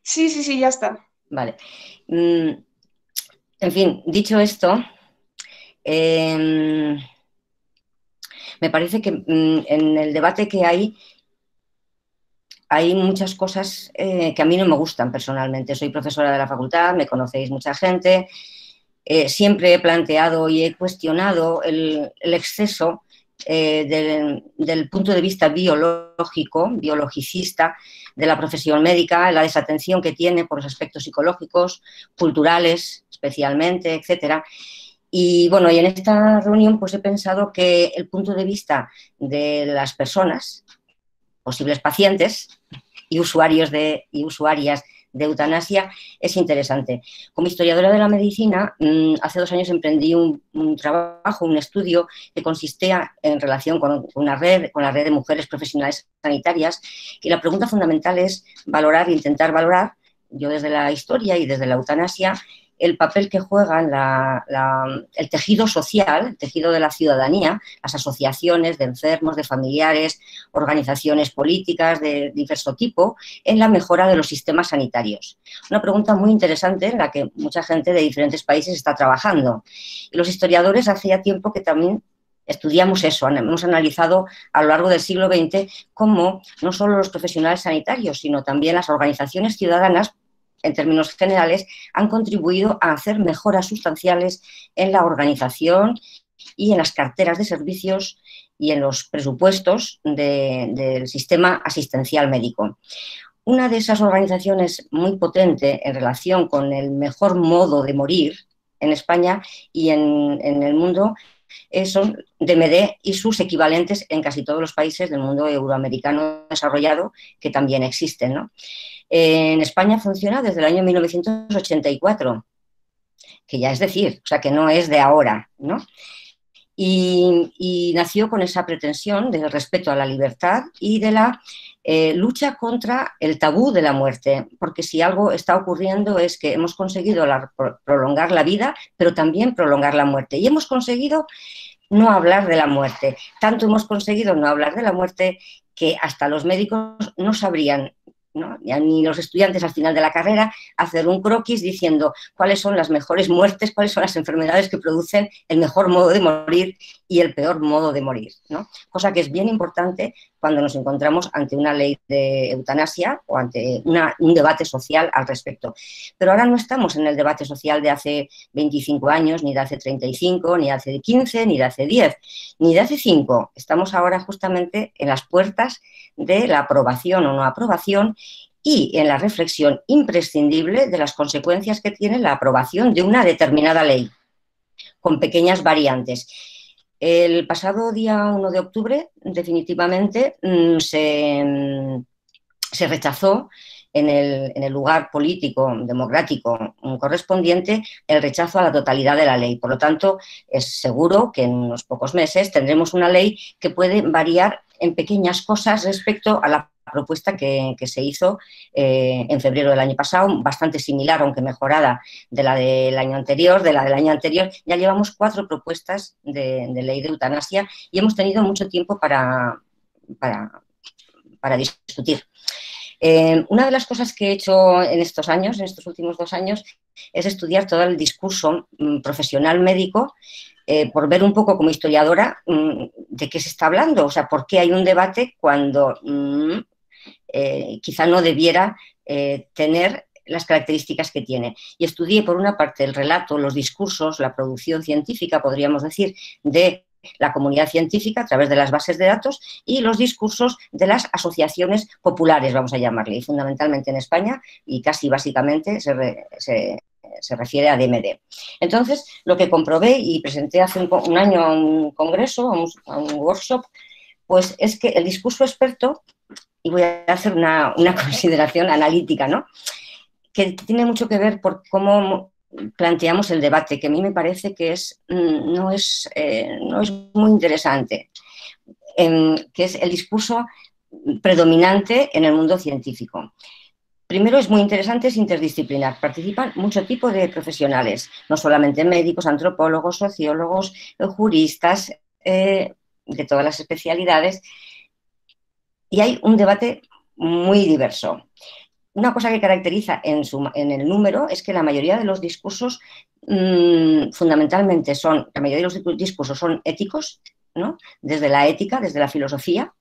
Speaker 1: Sí, ya está.
Speaker 5: Vale. En fin, dicho esto, me parece que en el debate que hay hay muchas cosas que a mí no me gustan personalmente. Soy profesora de la facultad, me conocéis mucha gente, siempre he planteado y he cuestionado el exceso del punto de vista biológico, biologicista, de la profesión médica, la desatención que tiene por los aspectos psicológicos, culturales especialmente, etcétera. Y bueno, y en esta reunión pues he pensado que el punto de vista de las personas, posibles pacientes y usuarios y usuarias de eutanasia es interesante. Como historiadora de la medicina, hace 2 años emprendí un trabajo, un estudio que consistía en relación con la red de mujeres profesionales sanitarias, y la pregunta fundamental es valorar, intentar valorar, yo desde la historia y desde la eutanasia, el papel que juegan el tejido social, el tejido de la ciudadanía, las asociaciones de enfermos, de familiares, organizaciones políticas de diverso tipo, en la mejora de los sistemas sanitarios. Una pregunta muy interesante en la que mucha gente de diferentes países está trabajando. Y los historiadores hacía tiempo que también estudiamos eso, hemos analizado a lo largo del siglo XX cómo no solo los profesionales sanitarios, sino también las organizaciones ciudadanas, en términos generales, han contribuido a hacer mejoras sustanciales en la organización y en las carteras de servicios y en los presupuestos del sistema asistencial médico. Una de esas organizaciones muy potente en relación con el mejor modo de morir en España y en el mundo son DMD y sus equivalentes en casi todos los países del mundo euroamericano desarrollado, que también existen, ¿no? En España funciona desde el año 1984, que ya es decir, o sea, que no es de ahora, ¿no? Y nació con esa pretensión del respeto a la libertad y de la lucha contra el tabú de la muerte, porque si algo está ocurriendo es que hemos conseguido prolongar la vida, pero también prolongar la muerte, y hemos conseguido no hablar de la muerte. Tanto hemos conseguido no hablar de la muerte que hasta los médicos no sabrían, ¿no?, ni los estudiantes al final de la carrera, hacer un croquis diciendo cuáles son las mejores muertes, cuáles son las enfermedades que producen el mejor modo de morir y el peor modo de morir, ¿no? Cosa que es bien importante cuando nos encontramos ante una ley de eutanasia o ante un debate social al respecto. Pero ahora no estamos en el debate social de hace 25 años, ni de hace 35, ni de hace 15, ni de hace 10, ni de hace 5. Estamos ahora justamente en las puertas de la aprobación o no aprobación y en la reflexión imprescindible de las consecuencias que tiene la aprobación de una determinada ley, con pequeñas variantes. El pasado día 1 de octubre, definitivamente, se rechazó en el lugar político, democrático correspondiente, el rechazo a la totalidad de la ley. Por lo tanto, es seguro que en unos pocos meses tendremos una ley que puede variar en pequeñas cosas respecto a la propuesta que se hizo en febrero del año pasado, bastante similar, aunque mejorada, de la del año anterior. Ya llevamos 4 propuestas de ley de eutanasia y hemos tenido mucho tiempo para discutir. Una de las cosas que he hecho en estos últimos 2 años, es estudiar todo el discurso profesional médico, por ver un poco como historiadora de qué se está hablando, o sea, por qué hay un debate cuando quizá no debiera tener las características que tiene. Y estudié, por una parte, el relato, los discursos, la producción científica, podríamos decir, de la comunidad científica a través de las bases de datos, y los discursos de las asociaciones populares, vamos a llamarle, y fundamentalmente en España, y casi básicamente se refiere a DMD. Entonces, lo que comprobé y presenté hace un año a un congreso, a un workshop, pues es que el discurso experto, y voy a hacer una consideración analítica, ¿no?, que tiene mucho que ver por cómo planteamos el debate, que a mí me parece que no es muy interesante, que es el discurso predominante en el mundo científico. Primero, es muy interesante, es interdisciplinar, participan mucho tipo de profesionales, no solamente médicos, antropólogos, sociólogos, juristas, de todas las especialidades, y hay un debate muy diverso. Una cosa que caracteriza en el número es que la mayoría de los discursos fundamentalmente son éticos, ¿no?, desde la ética, desde la filosofía,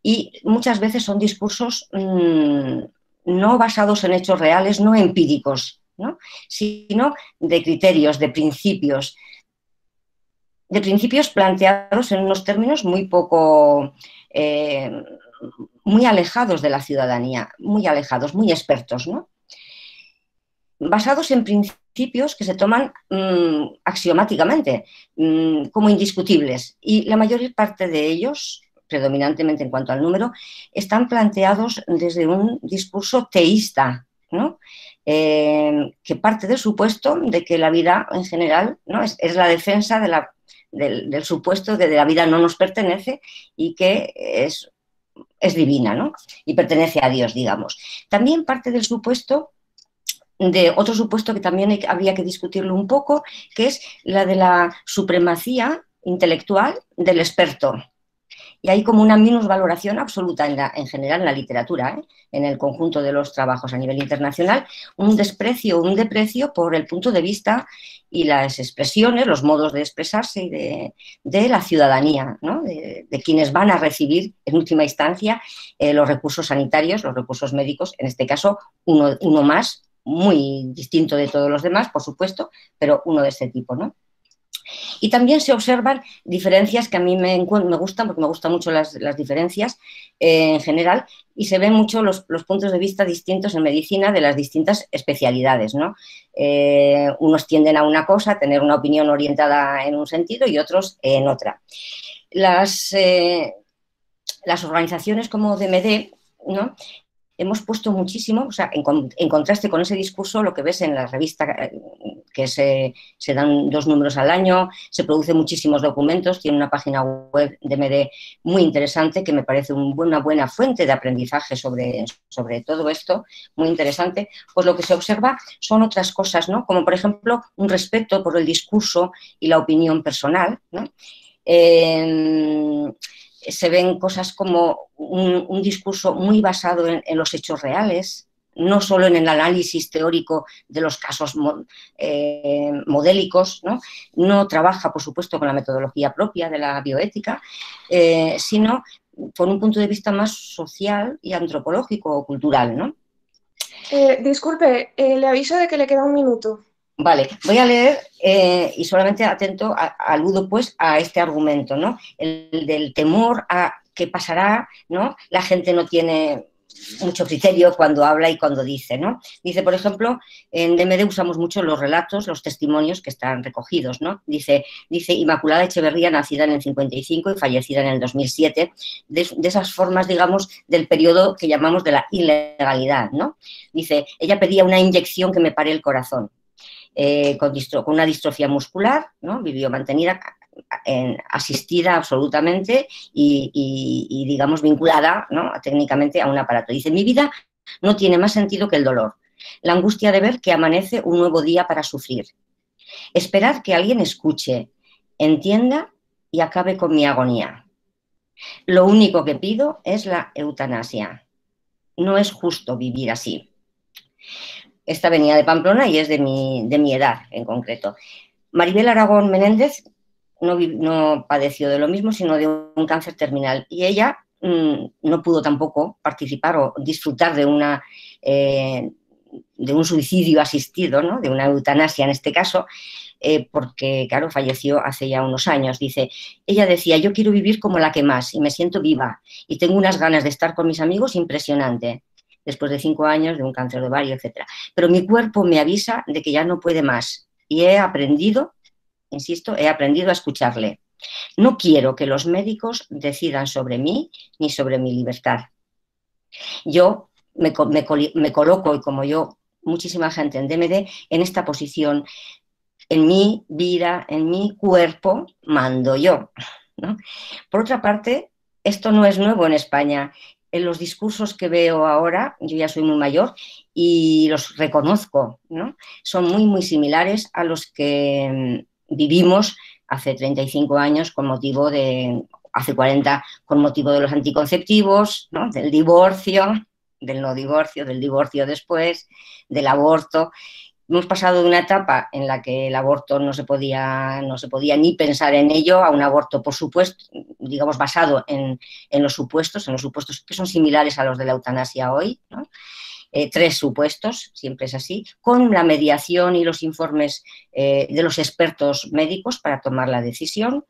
Speaker 5: y muchas veces son discursos no basados en hechos reales, no empíricos, ¿no? Sino de criterios, de principios planteados en unos términos muy poco, muy alejados de la ciudadanía, muy alejados, muy expertos, ¿no? Basados en principios que se toman axiomáticamente como indiscutibles, y la mayor parte de ellos, predominantemente en cuanto al número, están planteados desde un discurso teísta, ¿no? Que parte del supuesto de que la vida en general, ¿no? es la defensa del supuesto de que la vida no nos pertenece y que es divina, ¿no? Y pertenece a Dios, digamos. También parte del supuesto de otro supuesto que también habría que discutirlo un poco, que es la de la supremacía intelectual del experto. Y hay como una minusvaloración absoluta en general en la literatura, en el conjunto de los trabajos a nivel internacional, un desprecio, un deprecio por el punto de vista y las expresiones, los modos de expresarse y de la ciudadanía, ¿no? de quienes van a recibir en última instancia los recursos sanitarios, los recursos médicos, en este caso uno más, muy distinto de todos los demás, por supuesto, pero uno de este tipo, ¿no? Y también se observan diferencias que a mí me gustan, porque me gustan mucho las diferencias en general, y se ven mucho los puntos de vista distintos en medicina de las distintas especialidades, ¿no? Unos tienden a una cosa, a tener una opinión orientada en un sentido y otros en otra. Las organizaciones como DMD, ¿no? Hemos puesto muchísimo, o sea, en contraste con ese discurso, lo que ves en la revista, que se dan 2 números al año, se producen muchísimos documentos, tiene una página web de MD muy interesante que me parece una buena fuente de aprendizaje sobre todo esto, muy interesante. Pues lo que se observa son otras cosas, ¿no? Como por ejemplo un respeto por el discurso y la opinión personal, ¿no? Se ven cosas como un discurso muy basado en los hechos reales, no solo en el análisis teórico de los casos modélicos, ¿no? No trabaja, por supuesto, con la metodología propia de la bioética, sino con un punto de vista más social y antropológico o cultural, ¿no?
Speaker 1: Disculpe, le aviso de que le queda 1 minuto.
Speaker 5: Vale, voy a leer y solamente aludo pues a este argumento, ¿no? El del temor a qué pasará, ¿no? La gente no tiene mucho criterio cuando habla y cuando dice, ¿no? Dice, por ejemplo, en DMD usamos mucho los relatos, los testimonios que están recogidos, ¿no? Dice Inmaculada Echeverría, nacida en el 55 y fallecida en el 2007, de esas formas, digamos, del periodo que llamamos de la ilegalidad, ¿no? Dice, ella pedía una inyección que me pare el corazón. Con una distrofia muscular, ¿no? Vivió mantenida, asistida absolutamente y digamos, vinculada, ¿no? Técnicamente a un aparato. Dice, mi vida no tiene más sentido que el dolor, la angustia de ver que amanece un nuevo día para sufrir. Esperar que alguien escuche, entienda y acabe con mi agonía. Lo único que pido es la eutanasia. No es justo vivir así. Esta venía de Pamplona y es de mi edad en concreto. Maribel Aragón Menéndez no padeció de lo mismo, sino de un cáncer terminal. Y ella no pudo tampoco participar o disfrutar de un suicidio asistido, ¿no? De una eutanasia en este caso, porque, claro, falleció hace ya unos años. Ella decía, yo quiero vivir como la que más y me siento viva y tengo unas ganas de estar con mis amigos impresionante. Después de 5 años de un cáncer de ovario, etc. Pero mi cuerpo me avisa de que ya no puede más y he aprendido, insisto, he aprendido a escucharle. No quiero que los médicos decidan sobre mí ni sobre mi libertad. Yo me coloco, y como yo, muchísima gente en DMD, en esta posición. En mi vida, en mi cuerpo, mando yo, ¿no? Por otra parte, esto no es nuevo en España. En los discursos que veo ahora, yo ya soy muy mayor y los reconozco, ¿no? Son muy, muy similares a los que vivimos hace 35 años hace 40 con motivo de los anticonceptivos, ¿no? Del divorcio, del no divorcio, del divorcio después, del aborto. hemos pasado de una etapa en la que el aborto no se podía ni pensar en ello, a un aborto, por supuesto, digamos, basado en los supuestos que son similares a los de la eutanasia hoy, ¿no? 3 supuestos, siempre es así, con la mediación y los informes de los expertos médicos para tomar la decisión,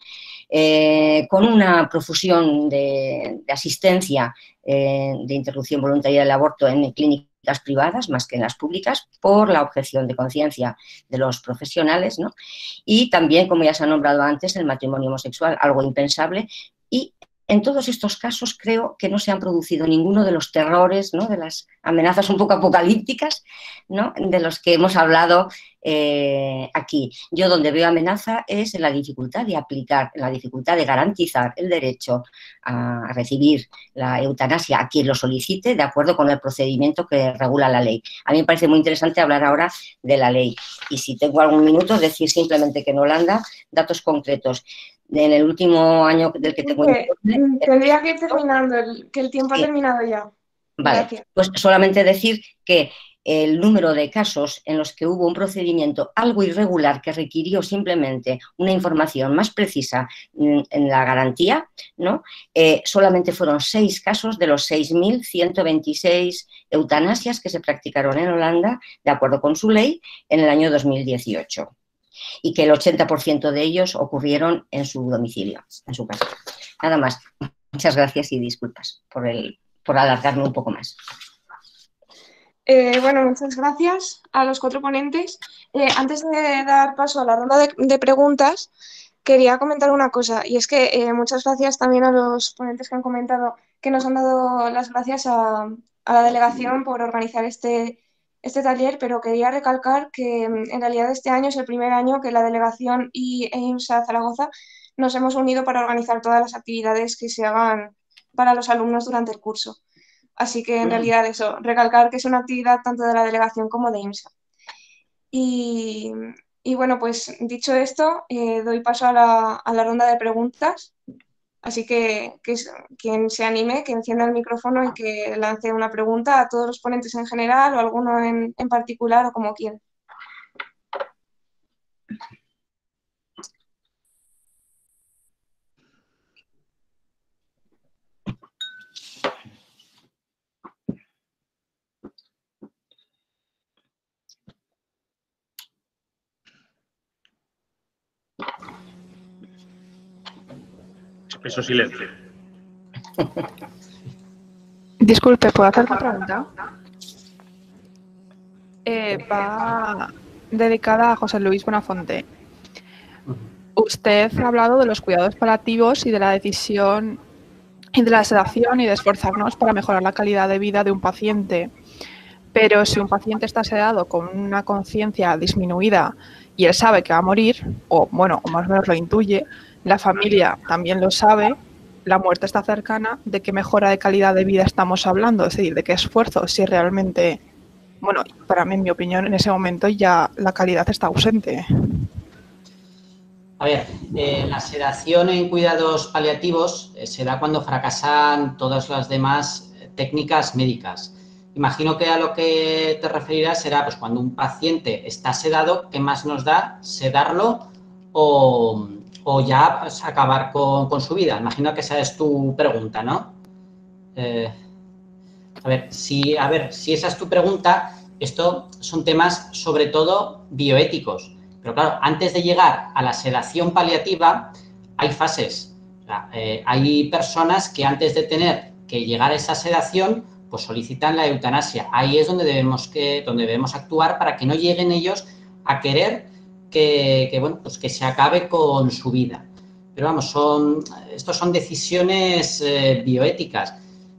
Speaker 5: con una profusión de asistencia de interrupción voluntaria del aborto en clínicas privadas más que en las públicas, por la objeción de conciencia de los profesionales, ¿no? Y también, como ya se ha nombrado antes, el matrimonio homosexual, algo impensable, y en todos estos casos creo que no se han producido ninguno de los terrores, ¿no? De las amenazas un poco apocalípticas, ¿no? De los que hemos hablado aquí. Yo donde veo amenaza es en la dificultad de aplicar, en la dificultad de garantizar el derecho a recibir la eutanasia a quien lo solicite de acuerdo con el procedimiento que regula la ley. A mí me parece muy interesante hablar ahora de la ley y si tengo algún minuto decir simplemente que en Holanda, datos concretos. En el último año del que tengo
Speaker 1: informe... Tendría que ir terminando, que el tiempo
Speaker 5: sí.
Speaker 1: Ha terminado ya.
Speaker 5: Vale,
Speaker 1: Gracias.
Speaker 5: pues solamente decir que el número de casos en los que hubo un procedimiento algo irregular que requirió simplemente una información más precisa en la garantía, ¿no? Solamente fueron 6 casos de los 6.126 eutanasias que se practicaron en Holanda, de acuerdo con su ley, en el año 2018. Y que el 80% de ellos ocurrieron en su domicilio, en su casa. Nada más. Muchas gracias y disculpas por alargarme un poco más.
Speaker 1: Bueno, muchas gracias a los 4 ponentes. Antes de dar paso a la ronda de preguntas, quería comentar una cosa, y es que muchas gracias también a los ponentes que han comentado, que nos han dado las gracias a la delegación por organizar este taller, pero quería recalcar que en realidad este año es el primer año que la delegación y EIMSA Zaragoza nos hemos unido para organizar todas las actividades que se hagan para los alumnos durante el curso. Así que en realidad eso, recalcar que es una actividad tanto de la delegación como de IMSA. Y bueno, pues dicho esto, doy paso a la ronda de preguntas. Así que quien se anime, que encienda el micrófono y que lance una pregunta a todos los ponentes en general o a alguno en particular o como quieran.
Speaker 4: Espeso silencio.
Speaker 6: Disculpe, ¿puedo hacer una pregunta? Va dedicada a José Luis Buenafonte. Usted ha hablado de los cuidados paliativos y de la decisión y de la sedación y de esforzarnos para mejorar la calidad de vida de un paciente. Pero si un paciente está sedado con una conciencia disminuida y él sabe que va a morir, o bueno, o más o menos lo intuye, la familia también lo sabe, la muerte está cercana, ¿de qué mejora de calidad de vida estamos hablando? Es decir, ¿de qué esfuerzo? Si realmente, bueno, para mí, en mi opinión, en ese momento ya la calidad está ausente.
Speaker 3: A ver, la sedación en cuidados paliativos se da cuando fracasan todas las demás técnicas médicas. Imagino que a lo que te referirás será pues cuando un paciente está sedado, ¿qué más nos da? ¿Sedarlo o ya pues, acabar con su vida? Imagino que esa es tu pregunta, ¿no? A ver, si esa es tu pregunta, esto son temas sobre todo bioéticos. Pero claro, antes de llegar a la sedación paliativa hay fases. O sea, hay personas que antes de tener que llegar a esa sedación pues solicitan la eutanasia. Ahí es donde debemos actuar para que no lleguen ellos a querer bueno, pues que se acabe con su vida. Pero vamos, estos son decisiones bioéticas.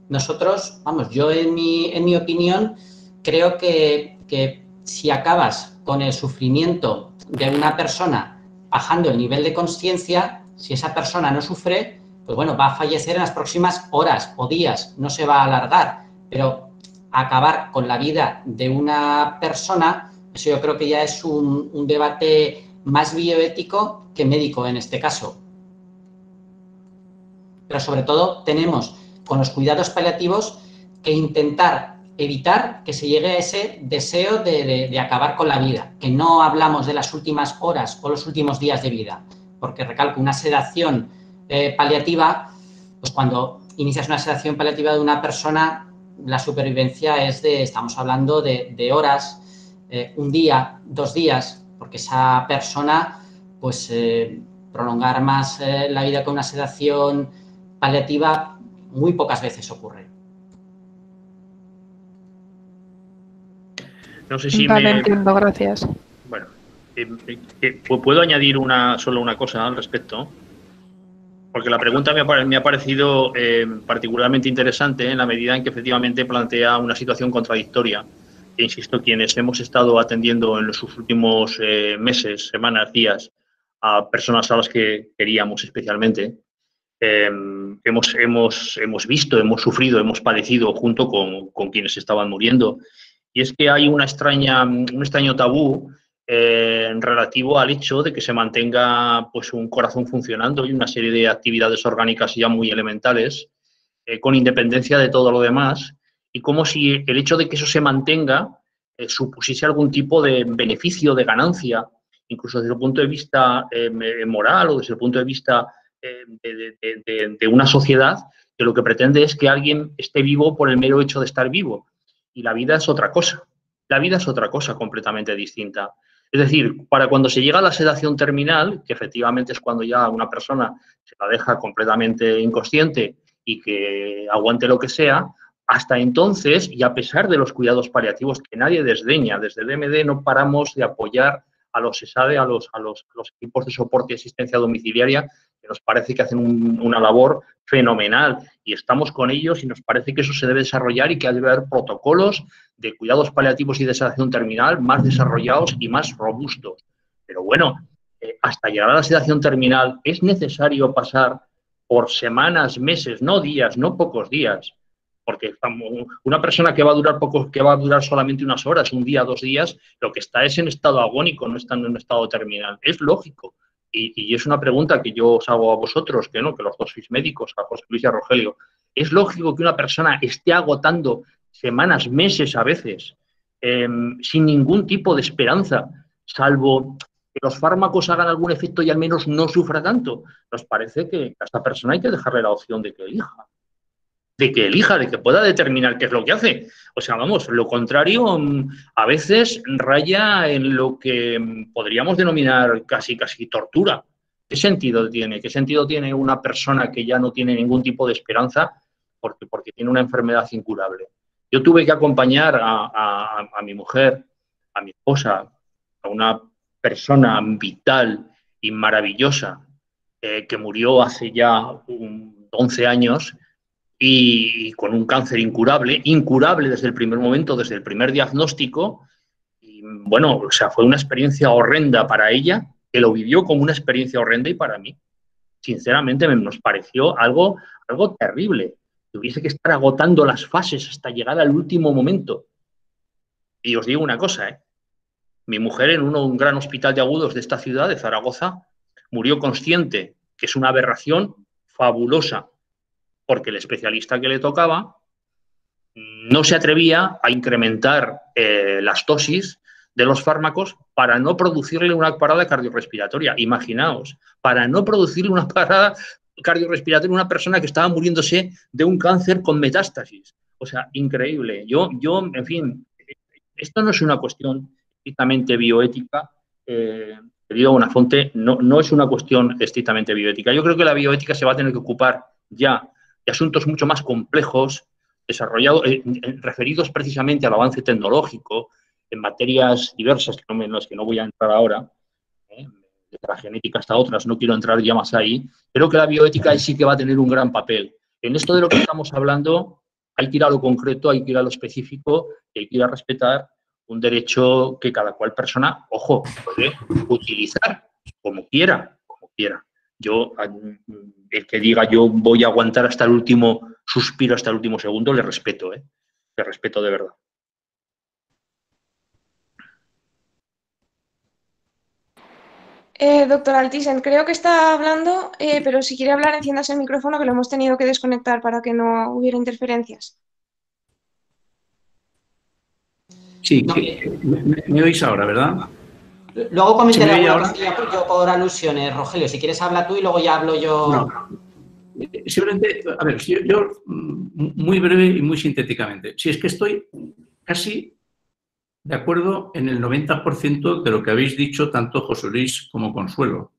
Speaker 3: Nosotros, vamos, yo en mi opinión creo que si acabas con el sufrimiento de una persona bajando el nivel de conciencia, si esa persona no sufre, pues bueno, va a fallecer en las próximas horas o días, no se va a alargar. Pero acabar con la vida de una persona, eso yo creo que ya es un debate más bioético que médico en este caso. Pero sobre todo tenemos con los cuidados paliativos que intentar evitar que se llegue a ese deseo de acabar con la vida, que no hablamos de las últimas horas o los últimos días de vida, porque recalco, una sedación paliativa, pues cuando inicias una sedación paliativa de una persona, la supervivencia es estamos hablando de horas, un día, 2 días, porque esa persona, pues prolongar más la vida con una sedación paliativa muy pocas veces ocurre.
Speaker 4: No sé si
Speaker 6: Vale, entiendo, gracias.
Speaker 4: Bueno, ¿puedo añadir solo una cosa al respecto? Porque la pregunta me ha parecido particularmente interesante en la medida en que efectivamente plantea una situación contradictoria. E insisto, quienes hemos estado atendiendo en los últimos meses, semanas, días, a personas a las que queríamos especialmente, hemos visto, hemos sufrido, hemos padecido junto con quienes estaban muriendo. Y es que hay un extraño tabú relativo al hecho de que se mantenga pues, un corazón funcionando y una serie de actividades orgánicas ya muy elementales, con independencia de todo lo demás, y como si el hecho de que eso se mantenga supusiese algún tipo de beneficio, de ganancia, incluso desde el punto de vista moral o desde el punto de vista de una sociedad que lo que pretende es que alguien esté vivo por el mero hecho de estar vivo. Y la vida es otra cosa. La vida es otra cosa completamente distinta. Es decir, para cuando se llega a la sedación terminal, que efectivamente es cuando ya una persona se la deja completamente inconsciente y que aguante lo que sea, hasta entonces, y a pesar de los cuidados paliativos que nadie desdeña, desde el MD no paramos de apoyar a los ESADE, a los equipos de soporte y asistencia domiciliaria, que nos parece que hacen una labor fenomenal y estamos con ellos y nos parece que eso se debe desarrollar y que debe haber protocolos de cuidados paliativos y de sedación terminal más desarrollados y más robustos. Pero bueno, hasta llegar a la sedación terminal es necesario pasar por semanas, meses, no días, no pocos días, porque una persona que va a durar solamente unas horas, un día, 2 días, lo que está es en estado agónico, no está en un estado terminal. Es lógico. Y es una pregunta que yo os hago a vosotros, que los dos sois médicos, a José Luis y a Rogelio. ¿Es lógico que una persona esté agotando semanas, meses a veces, sin ningún tipo de esperanza, salvo que los fármacos hagan algún efecto y al menos no sufra tanto? Nos parece que a esta persona hay que dejarle la opción de que elija, de que pueda determinar qué es lo que hace. O sea, vamos, lo contrario a veces raya en lo que podríamos denominar casi tortura. ¿Qué sentido tiene? ¿Qué sentido tiene una persona que ya no tiene ningún tipo de esperanza porque tiene una enfermedad incurable? Yo tuve que acompañar a mi mujer, a mi esposa, a una persona vital y maravillosa que murió hace ya 11 años, y con un cáncer incurable desde el primer momento, desde el primer diagnóstico. Y bueno, o sea, fue una experiencia horrenda para ella, que lo vivió como una experiencia horrenda, y para mí, sinceramente, nos pareció algo terrible. Tuviese que estar agotando las fases hasta llegar al último momento. Y os digo una cosa, mi mujer en un gran hospital de agudos de esta ciudad, de Zaragoza, murió consciente, que es una aberración fabulosa, porque el especialista que le tocaba no se atrevía a incrementar las dosis de los fármacos para no producirle una parada cardiorrespiratoria. Imaginaos, para no producirle una parada cardiorrespiratoria a una persona que estaba muriéndose de un cáncer con metástasis. O sea, increíble. Yo en fin, esto no es una cuestión estrictamente bioética, querido Buenafonte, no es una cuestión estrictamente bioética. Yo creo que la bioética se va a tener que ocupar ya de asuntos mucho más complejos, desarrollados, referidos precisamente al avance tecnológico, en materias diversas, en las que no voy a entrar ahora, de la genética hasta otras, no quiero entrar ya más ahí, pero que la bioética sí que va a tener un gran papel. En esto de lo que estamos hablando, hay que ir a lo concreto, hay que ir a lo específico, y hay que ir a respetar un derecho que cada cual persona, ojo, puede utilizar como quiera. Yo, el que diga yo voy a aguantar hasta el último suspiro, hasta el último segundo, le respeto, le respeto de verdad.
Speaker 1: Doctor Althuysen, creo que está hablando, pero si quiere hablar, enciéndase el micrófono, que lo hemos tenido que desconectar para que no hubiera interferencias.
Speaker 2: Sí,
Speaker 3: No,
Speaker 2: me oís ahora, ¿verdad?
Speaker 3: Luego comentaré alguna
Speaker 2: ahora?
Speaker 3: cosilla yo por alusiones, Rogelio. Si quieres habla tú y luego ya hablo yo.
Speaker 2: No, simplemente, a ver, yo muy breve y muy sintéticamente. Si es que estoy casi de acuerdo en el 90% de lo que habéis dicho tanto José Luis como Consuelo.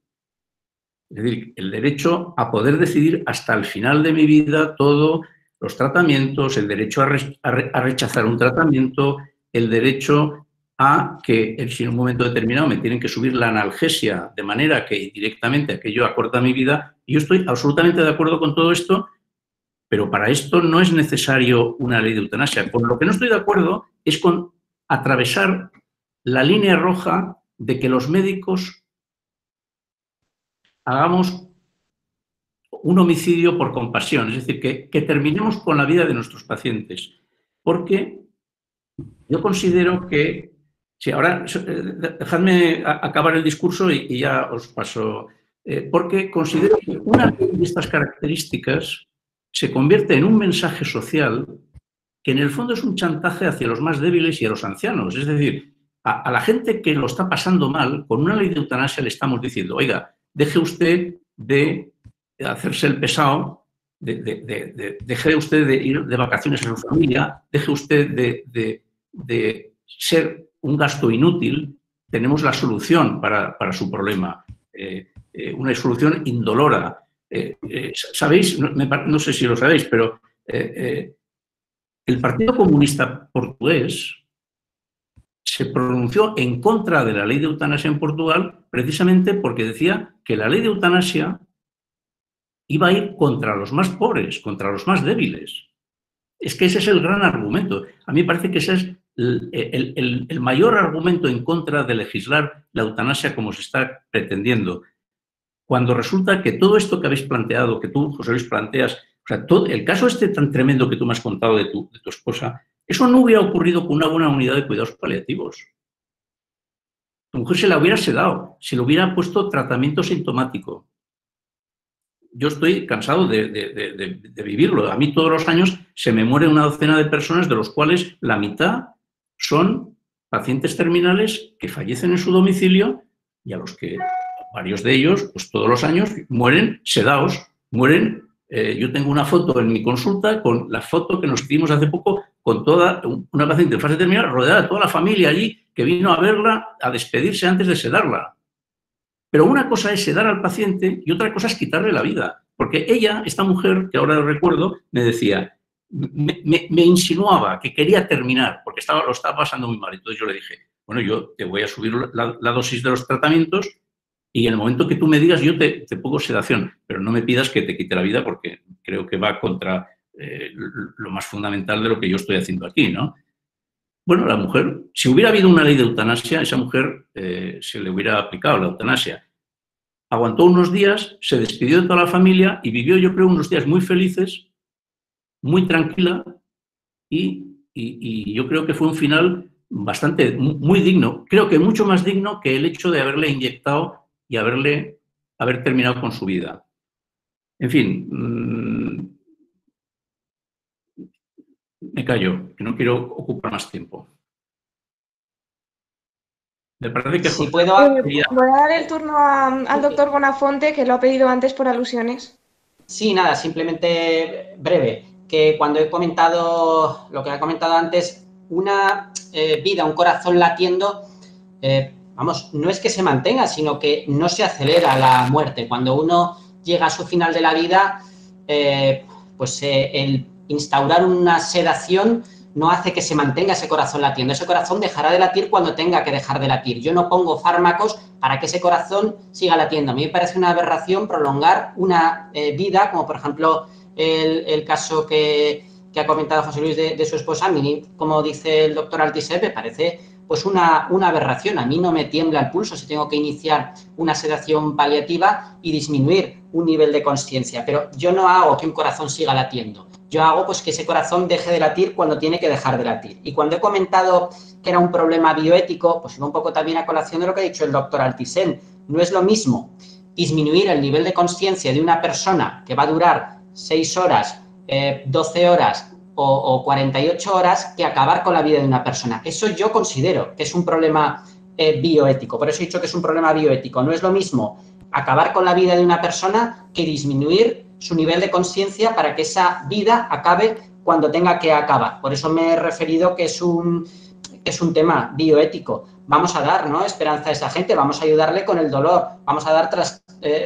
Speaker 2: Es decir, el derecho a poder decidir hasta el final de mi vida todos los tratamientos, el derecho a rechazar un tratamiento, el derecho a que si en un momento determinado me tienen que subir la analgesia de manera que directamente aquello acorta mi vida. Yo estoy absolutamente de acuerdo con todo esto, pero para esto no es necesario una ley de eutanasia. Con lo que no estoy de acuerdo es con atravesar la línea roja de que los médicos hagamos un homicidio por compasión, es decir, que terminemos con la vida de nuestros pacientes. Porque yo considero que, si ahora dejadme acabar el discurso y ya os paso, porque considero que una de estas características se convierte en un mensaje social que en el fondo es un chantaje hacia los más débiles y a los ancianos. Es decir, a la gente que lo está pasando mal, con una ley de eutanasia le estamos diciendo, oiga, deje usted de hacerse el pesado, deje usted de ir de vacaciones a su familia, deje usted de ser un gasto inútil, tenemos la solución para su problema, una solución indolora. ¿Sabéis? No sé si lo sabéis, pero el Partido Comunista Portugués se pronunció en contra de la ley de eutanasia en Portugal precisamente porque decía que la ley de eutanasia iba a ir contra los más pobres, contra los más débiles. Es que ese es el gran argumento. A mí me parece que ese es el mayor argumento en contra de legislar la eutanasia como se está pretendiendo. Cuando resulta que todo esto que habéis planteado, que tú, José Luis, planteas, o sea, el caso este tan tremendo que tú me has contado de tu esposa, eso no hubiera ocurrido con una buena unidad de cuidados paliativos. Tu mujer se la hubiera sedado, se le hubiera puesto tratamiento sintomático. Yo estoy cansado de vivirlo. A mí todos los años se me muere una docena de personas, de los cuales la mitad son pacientes terminales que fallecen en su domicilio y a los que varios de ellos, pues todos los años mueren sedados, mueren. Yo tengo una foto en mi consulta con la foto que nos hicimos hace poco con toda una paciente en fase terminal rodeada de toda la familia allí que vino a verla, a despedirse antes de sedarla. Pero una cosa es sedar al paciente y otra cosa es quitarle la vida. Porque ella, esta mujer, que ahora recuerdo, me decía, me insinuaba que quería terminar porque lo estaba pasando muy mal. Entonces yo le dije, bueno, yo te voy a subir la dosis de los tratamientos y en el momento que tú me digas yo te pongo sedación, pero no me pidas que te quite la vida porque creo que va contra lo más fundamental de lo que yo estoy haciendo aquí, ¿no? Bueno, la mujer, si hubiera habido una ley de eutanasia, esa mujer se le hubiera aplicado la eutanasia. Aguantó unos días, se despidió de toda la familia y vivió, yo creo, unos días muy felices, muy tranquila y yo creo que fue un final muy digno. Creo que mucho más digno que el hecho de haberle inyectado y haber terminado con su vida. En fin, me callo, que no quiero ocupar más tiempo. Me parece que...
Speaker 3: Si puedo...
Speaker 1: Voy a dar el turno al doctor Bonafonte, que lo ha pedido antes por alusiones.
Speaker 3: Sí, nada, simplemente breve, que cuando he comentado lo que ha comentado antes, una vida, un corazón latiendo, vamos, no es que se mantenga, sino que no se acelera la muerte. Cuando uno llega a su final de la vida, el instaurar una sedación no hace que se mantenga ese corazón latiendo. Ese corazón dejará de latir cuando tenga que dejar de latir. Yo no pongo fármacos para que ese corazón siga latiendo. A mí me parece una aberración prolongar una vida, como por ejemplo el caso que ha comentado José Luis de su esposa. A mí, como dice el doctor Altisser, me parece pues una aberración. A mí no me tiembla el pulso si tengo que iniciar una sedación paliativa y disminuir un nivel de consciencia, pero yo no hago que un corazón siga latiendo. Yo hago pues que ese corazón deje de latir cuando tiene que dejar de latir. Y cuando he comentado que era un problema bioético, pues iba un poco también a colación de lo que ha dicho el doctor Altisser. No es lo mismo disminuir el nivel de consciencia de una persona que va a durar 6 horas, 12 horas, o 48 horas que acabar con la vida de una persona. Eso yo considero que es un problema bioético. Por eso he dicho que es un problema bioético. No es lo mismo acabar con la vida de una persona que disminuir su nivel de conciencia para que esa vida acabe cuando tenga que acabar. Por eso me he referido que es un tema bioético. Vamos a dar, ¿no?, esperanza a esa gente, vamos a ayudarle con el dolor, vamos a dar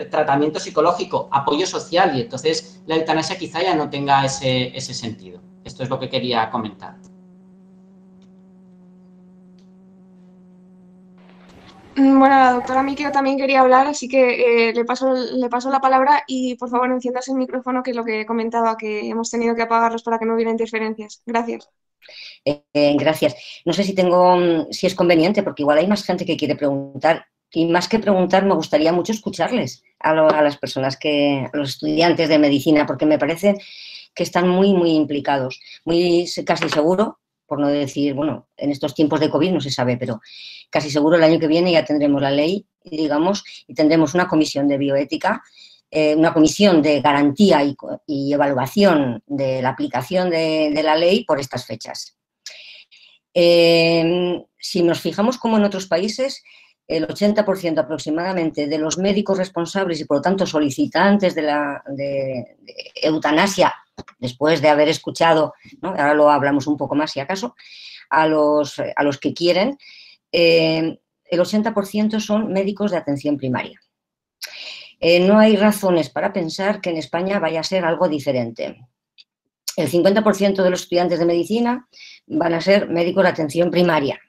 Speaker 3: tratamiento psicológico, apoyo social, y entonces la eutanasia quizá ya no tenga ese sentido. Esto es lo que quería comentar.
Speaker 1: Bueno, la doctora Miqueo también quería hablar, así que le paso la palabra y por favor enciendas el micrófono, que es lo que comentaba, que hemos tenido que apagarlos para que no hubiera interferencias. Gracias.
Speaker 5: Gracias. No sé si es conveniente, porque igual hay más gente que quiere preguntar, y más que preguntar me gustaría mucho escucharles a las personas, a los estudiantes de medicina, porque me parece que están muy, muy implicados. Casi seguro, por no decir, bueno, en estos tiempos de COVID no se sabe, pero casi seguro el año que viene ya tendremos la ley, digamos, y tendremos una comisión de bioética, una comisión de garantía y evaluación de la aplicación de la ley por estas fechas. Si nos fijamos como en otros países, el 80% aproximadamente de los médicos responsables y por lo tanto solicitantes de eutanasia, después de haber escuchado, ¿no?, ahora lo hablamos un poco más si acaso, a los que quieren, el 80% son médicos de atención primaria. No hay razones para pensar que en España vaya a ser algo diferente. El 50% de los estudiantes de medicina van a ser médicos de atención primaria.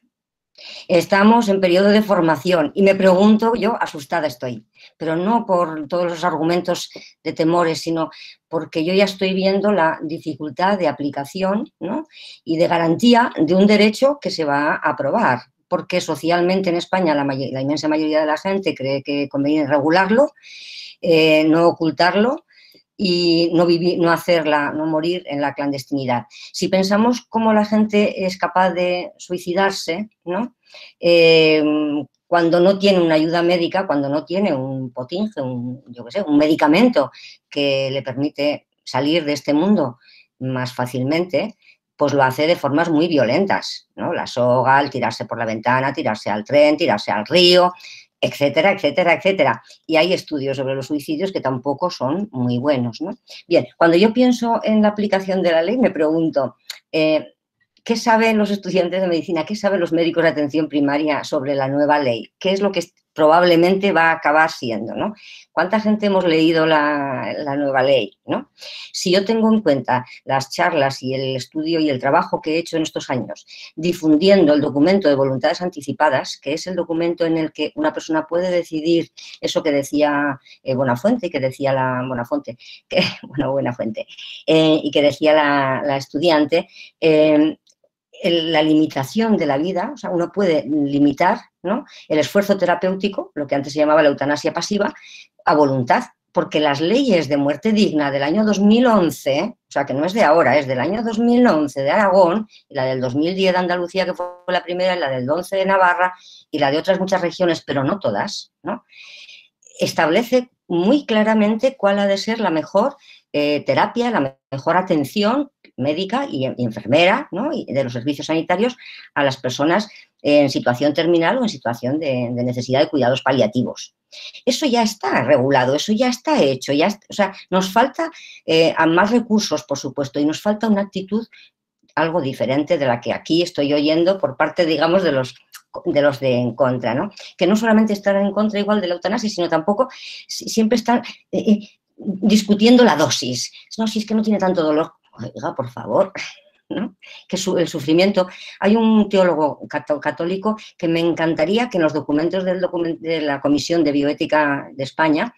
Speaker 5: Estamos en periodo de formación y me pregunto, yo asustada estoy, pero no por todos los argumentos de temores, sino porque yo ya estoy viendo la dificultad de aplicación, ¿no?, y de garantía de un derecho que se va a aprobar, porque socialmente en España la inmensa mayoría de la gente cree que conviene regularlo, no ocultarlo, y no morir en la clandestinidad. Si pensamos cómo la gente es capaz de suicidarse, ¿no?, cuando no tiene una ayuda médica, cuando no tiene un potinge, un medicamento que le permite salir de este mundo más fácilmente, pues lo hace de formas muy violentas, ¿no? La soga, al tirarse por la ventana, tirarse al tren, tirarse al río, etcétera, etcétera, etcétera. Y hay estudios sobre los suicidios que tampoco son muy buenos, ¿no? Bien, cuando yo pienso en la aplicación de la ley, me pregunto, ¿qué saben los estudiantes de medicina, qué saben los médicos de atención primaria sobre la nueva ley? ¿Qué es lo que probablemente va a acabar siendo, ¿no? ¿Cuánta gente hemos leído la nueva ley, ¿no? Si yo tengo en cuenta las charlas y el estudio y el trabajo que he hecho en estos años, difundiendo el documento de voluntades anticipadas, que es el documento en el que una persona puede decidir eso que decía Buenafuente, y que decía la estudiante, la limitación de la vida, o sea, uno puede limitar, ¿no?, el esfuerzo terapéutico, lo que antes se llamaba la eutanasia pasiva, a voluntad, porque las leyes de muerte digna del año 2011, o sea, que no es de ahora, es del año 2011 de Aragón, y la del 2010 de Andalucía, que fue la primera, y la del 11 de Navarra, y la de otras muchas regiones, pero no todas, ¿no?, establece muy claramente cuál ha de ser la mejor terapia, la mejor atención médica y enfermera, ¿no?, y de los servicios sanitarios a las personas en situación terminal o en situación de necesidad de cuidados paliativos. Eso ya está regulado, eso ya está hecho, o sea, nos falta más recursos, por supuesto, y nos falta una actitud algo diferente de la que aquí estoy oyendo por parte, digamos, de los de en contra, ¿no? Que no solamente están en contra igual de la eutanasia, sino tampoco siempre están discutiendo la dosis. No, si es que no tiene tanto dolor. Oiga, por favor, ¿no? Que el sufrimiento. Hay un teólogo católico que me encantaría que en los documentos de la Comisión de Bioética de España,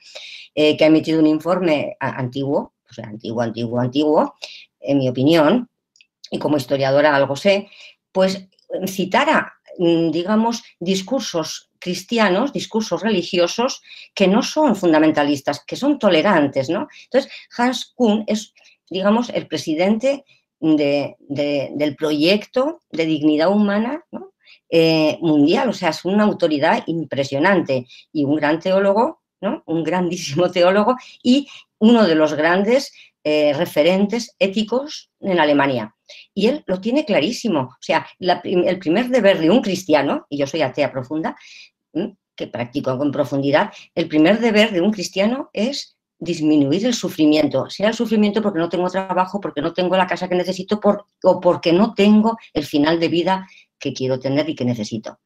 Speaker 5: que ha emitido un informe antiguo, o sea, antiguo, en mi opinión, y como historiadora algo sé, pues citara, digamos, discursos cristianos, discursos religiosos que no son fundamentalistas, que son tolerantes, ¿no? Entonces, Hans Kuhn es, digamos, el presidente del proyecto de dignidad humana, ¿no?, mundial, o sea, es una autoridad impresionante y un gran teólogo, ¿no?, un grandísimo teólogo y uno de los grandes referentes éticos en Alemania. Y él lo tiene clarísimo. O sea, el primer deber de un cristiano, y yo soy atea profunda, que practico con profundidad, el primer deber de un cristiano es disminuir el sufrimiento, sea el sufrimiento porque no tengo trabajo, porque no tengo la casa que necesito o porque no tengo el final de vida que quiero tener y que necesito.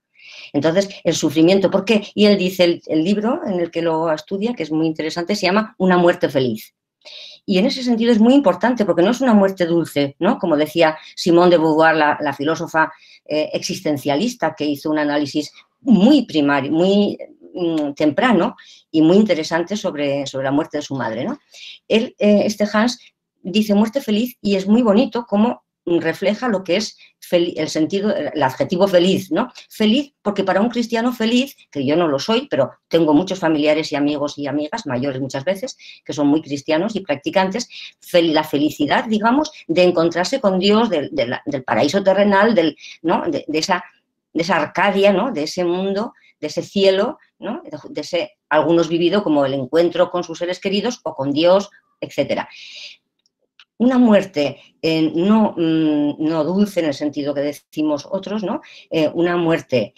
Speaker 5: Entonces, el sufrimiento, ¿por qué? Y él dice, el libro en el que lo estudia, que es muy interesante, se llama Una muerte feliz. Y en ese sentido es muy importante porque no es una muerte dulce, ¿no? Como decía Simone de Beauvoir, la filósofa existencialista, que hizo un análisis muy primario, muy temprano y muy interesante sobre la muerte de su madre, ¿no? Este Hans dice muerte feliz y es muy bonito como refleja lo que es el sentido, el adjetivo feliz, ¿no? Feliz porque para un cristiano feliz, que yo no lo soy, pero tengo muchos familiares y amigos y amigas, mayores muchas veces, que son muy cristianos y practicantes, la felicidad, digamos, de encontrarse con Dios, del paraíso terrenal, ¿no? de esa Arcadia, ¿no? De ese mundo, de ese cielo, ¿no? De ese, algunos vivido como el encuentro con sus seres queridos o con Dios, etcétera. Una muerte no dulce en el sentido que decimos otros, ¿no? Una muerte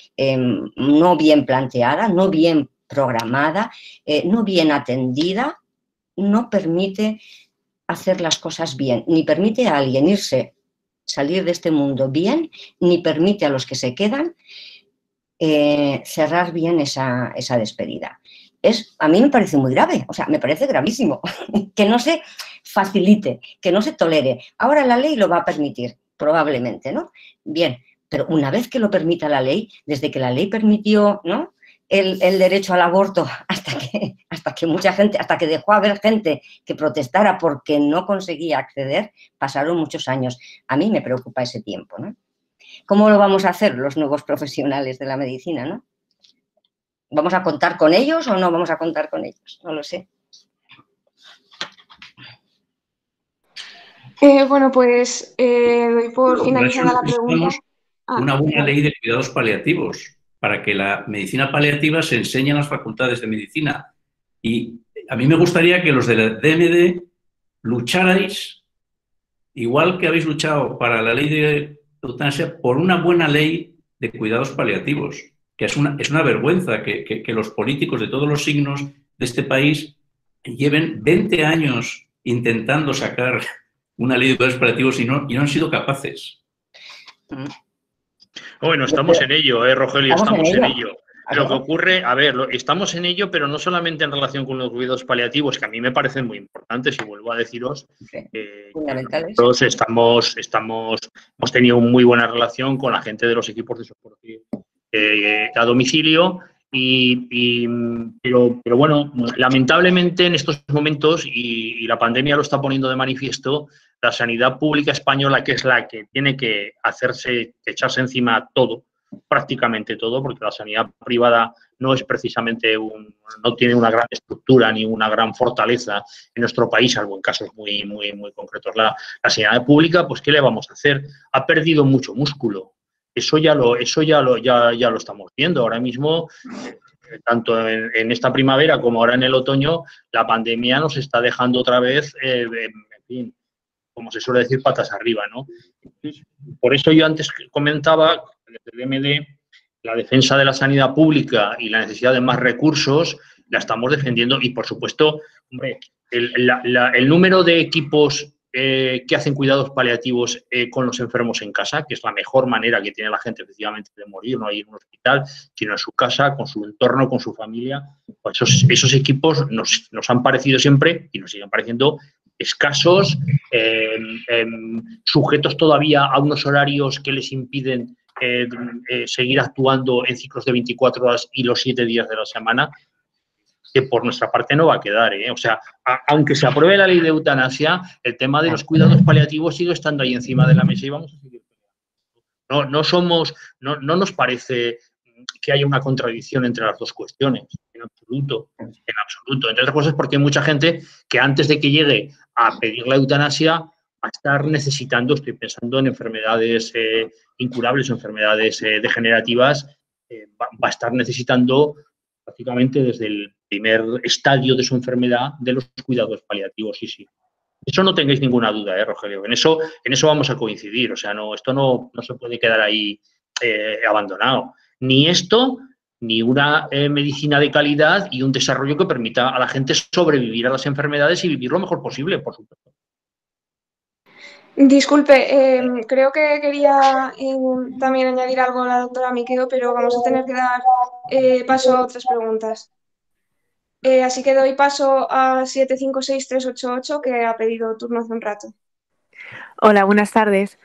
Speaker 5: no bien planteada, no bien programada, no bien atendida, no permite hacer las cosas bien, ni permite a alguien salir de este mundo bien, ni permite a los que se quedan cerrar bien esa despedida. A mí me parece muy grave, o sea, me parece gravísimo que no se facilite, que no se tolere. Ahora la ley lo va a permitir, probablemente, ¿no? Bien, pero una vez que lo permita la ley, desde que la ley permitió, ¿no?, el derecho al aborto hasta que mucha gente, hasta que dejó haber gente que protestara porque no conseguía acceder, pasaron muchos años. A mí me preocupa ese tiempo, ¿no? ¿Cómo lo vamos a hacer los nuevos profesionales de la medicina, no? ¿Vamos a contar con ellos o no vamos a contar con ellos? No lo sé.
Speaker 1: Bueno, pues doy por finalizada la pregunta.
Speaker 2: Una buena ley de cuidados paliativos, para que la medicina paliativa se enseñe en las facultades de medicina. Y a mí me gustaría que los de la DMD lucharais, igual que habéis luchado para la ley de eutanasia, por una buena ley de cuidados paliativos, que es una vergüenza que los políticos de todos los signos de este país lleven 20 años intentando sacar una ley de cuidados paliativos y no han sido capaces.
Speaker 4: Bueno, estamos en ello, Rogelio, estamos en ello. Lo que ocurre, a ver, estamos en ello, pero no solamente en relación con los cuidados paliativos, que a mí me parecen muy importantes, y vuelvo a deciros que nosotros hemos tenido muy buena relación con la gente de los equipos de soporte a domicilio, pero bueno, lamentablemente en estos momentos, y la pandemia lo está poniendo de manifiesto, la sanidad pública española, que es la que tiene que echarse encima todo, prácticamente todo, porque la sanidad privada no es precisamente no tiene una gran estructura ni una gran fortaleza en nuestro país, salvo en casos muy, muy, muy concretos. La sanidad pública, pues, ¿qué le vamos a hacer? Ha perdido mucho músculo. Eso ya lo estamos viendo. Ahora mismo, tanto en esta primavera como ahora en el otoño, la pandemia nos está dejando otra vez, en fin, como se suele decir, patas arriba, ¿no? Por eso yo antes comentaba que desde el DMD la defensa de la sanidad pública y la necesidad de más recursos la estamos defendiendo, y por supuesto, hombre, el número de equipos que hacen cuidados paliativos con los enfermos en casa, que es la mejor manera que tiene la gente efectivamente de morir, no ir en un hospital, sino en su casa, con su entorno, con su familia, pues esos equipos nos han parecido siempre y nos siguen pareciendo escasos, sujetos todavía a unos horarios que les impiden seguir actuando en ciclos de 24 horas y los 7 días de la semana, que por nuestra parte no va a quedar, ¿eh? O sea, aunque se apruebe la ley de eutanasia, el tema de los cuidados paliativos sigue estando ahí encima de la mesa y vamos a seguir. No nos parece que haya una contradicción entre las dos cuestiones, en absoluto. Entre otras cosas porque hay mucha gente que antes de que llegue a pedir la eutanasia va a estar necesitando, estoy pensando en enfermedades incurables o enfermedades degenerativas, va a estar necesitando prácticamente desde el primer estadio de su enfermedad de los cuidados paliativos, sí. Eso no tengáis ninguna duda, Rogelio. En eso vamos a coincidir. O sea, esto no se puede quedar ahí abandonado. Ni esto, ni una medicina de calidad y un desarrollo que permita a la gente sobrevivir a las enfermedades y vivir lo mejor posible, por supuesto.
Speaker 1: Disculpe, creo que quería también añadir algo a la doctora Miqueo, pero vamos a tener que dar paso a otras preguntas. Así que doy paso a 756-388, que ha pedido turno hace un rato.
Speaker 7: Hola, buenas tardes.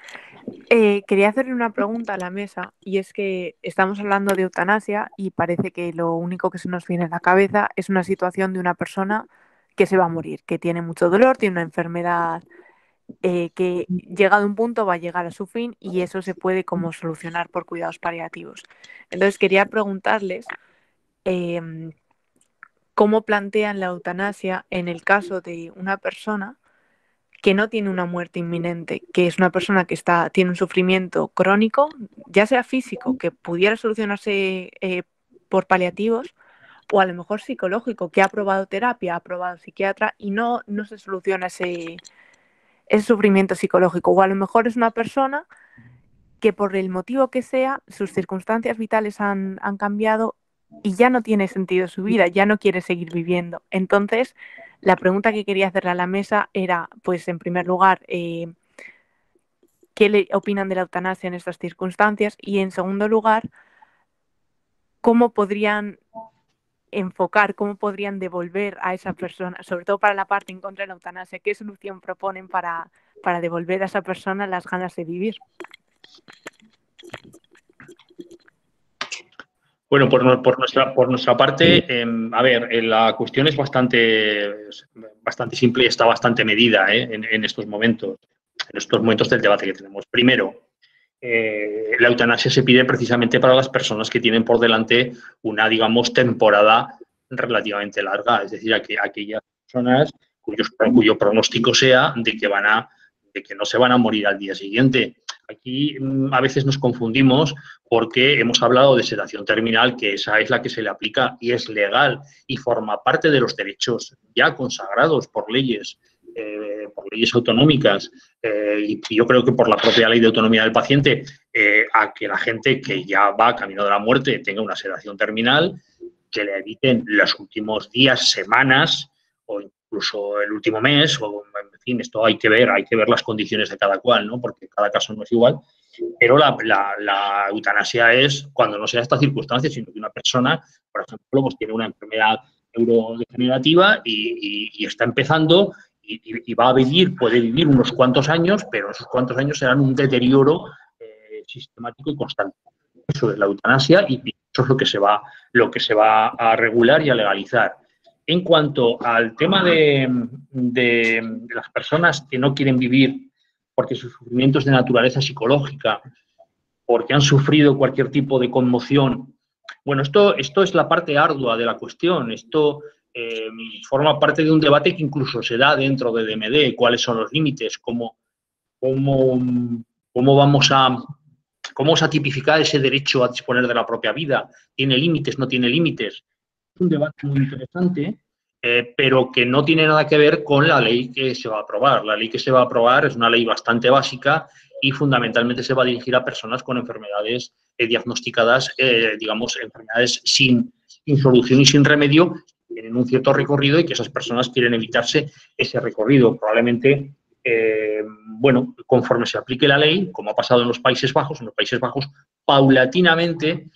Speaker 7: Quería hacerle una pregunta a la mesa, y es que estamos hablando de eutanasia y parece que lo único que se nos viene a la cabeza es una situación de una persona que se va a morir, que tiene mucho dolor, tiene una enfermedad que llegado a un punto va a llegar a su fin, y eso se puede como solucionar por cuidados paliativos. Entonces quería preguntarles cómo plantean la eutanasia en el caso de una persona que no tiene una muerte inminente, que es una persona que tiene un sufrimiento crónico, ya sea físico, que pudiera solucionarse por paliativos, o a lo mejor psicológico, que ha probado terapia, ha probado psiquiatra y no se soluciona ese sufrimiento psicológico. O a lo mejor es una persona que por el motivo que sea, sus circunstancias vitales han cambiado y ya no tiene sentido su vida, ya no quiere seguir viviendo. Entonces, la pregunta que quería hacerle a la mesa era, pues en primer lugar, ¿qué le opinan de la eutanasia en estas circunstancias? Y en segundo lugar, ¿cómo podrían enfocar, cómo podrían devolver a esa persona, sobre todo para la parte en contra de la eutanasia, qué solución proponen para devolver a esa persona las ganas de vivir?
Speaker 4: Bueno, por nuestra parte, a ver, la cuestión es bastante simple y está bastante medida en estos momentos del debate que tenemos. Primero, la eutanasia se pide precisamente para las personas que tienen por delante una, digamos, temporada relativamente larga, es decir, aquellas personas cuyo pronóstico sea de que no se van a morir al día siguiente. Aquí a veces nos confundimos porque hemos hablado de sedación terminal, que esa es la que se le aplica y es legal y forma parte de los derechos ya consagrados por leyes autonómicas y yo creo que por la propia ley de autonomía del paciente, a que la gente que ya va camino de la muerte tenga una sedación terminal, que le eviten los últimos días, semanas o incluso el último mes, o en fin, esto hay que ver las condiciones de cada cual, ¿no? Porque cada caso no es igual, pero la eutanasia es cuando no sea esta circunstancia, sino que una persona, por ejemplo, pues tiene una enfermedad neurodegenerativa y está empezando y puede vivir unos cuantos años, pero esos cuantos años serán un deterioro sistemático y constante. Eso es la eutanasia y eso es lo que se va a regular y a legalizar. En cuanto al tema de las personas que no quieren vivir porque su sufrimiento es de naturaleza psicológica, porque han sufrido cualquier tipo de conmoción, bueno, esto es la parte ardua de la cuestión. Esto forma parte de un debate que incluso se da dentro de DMD, cuáles son los límites, cómo vamos a tipificar ese derecho a disponer de la propia vida. ¿Tiene límites? ¿No tiene límites? Es un debate muy interesante, pero que no tiene nada que ver con la ley que se va a aprobar. La ley que se va a aprobar es una ley bastante básica y fundamentalmente se va a dirigir a personas con enfermedades diagnosticadas, digamos, enfermedades sin solución y sin remedio, que tienen un cierto recorrido y que esas personas quieren evitarse ese recorrido. Probablemente, bueno, conforme se aplique la ley, como ha pasado en los Países Bajos, paulatinamente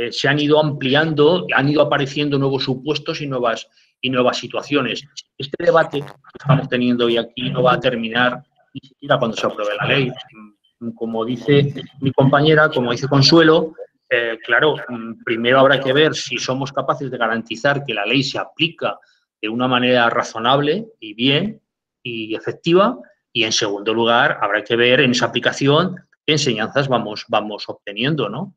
Speaker 4: se han ido ampliando, han ido apareciendo nuevos supuestos y nuevas situaciones. Este debate que estamos teniendo hoy aquí no va a terminar ni siquiera cuando se apruebe la ley. Como dice mi compañera, como dice Consuelo, claro, primero habrá que ver si somos capaces de garantizar que la ley se aplica de una manera razonable y bien y efectiva, y en segundo lugar habrá que ver en esa aplicación qué enseñanzas vamos obteniendo, ¿no?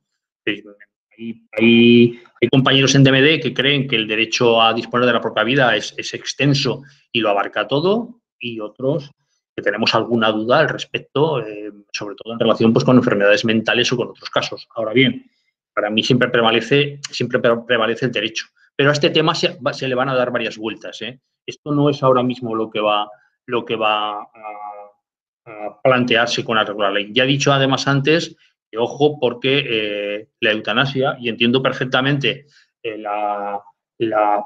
Speaker 4: Hay compañeros en DMD que creen que el derecho a disponer de la propia vida es extenso y lo abarca todo, y otros que tenemos alguna duda al respecto, sobre todo en relación pues, con enfermedades mentales o con otros casos. Ahora bien, para mí siempre prevalece el derecho. Pero a este tema se le van a dar varias vueltas, ¿eh? Esto no es ahora mismo lo que va lo que va a plantearse con arreglo a la ley. Ya he dicho además antes que ojo porque la eutanasia, y entiendo perfectamente la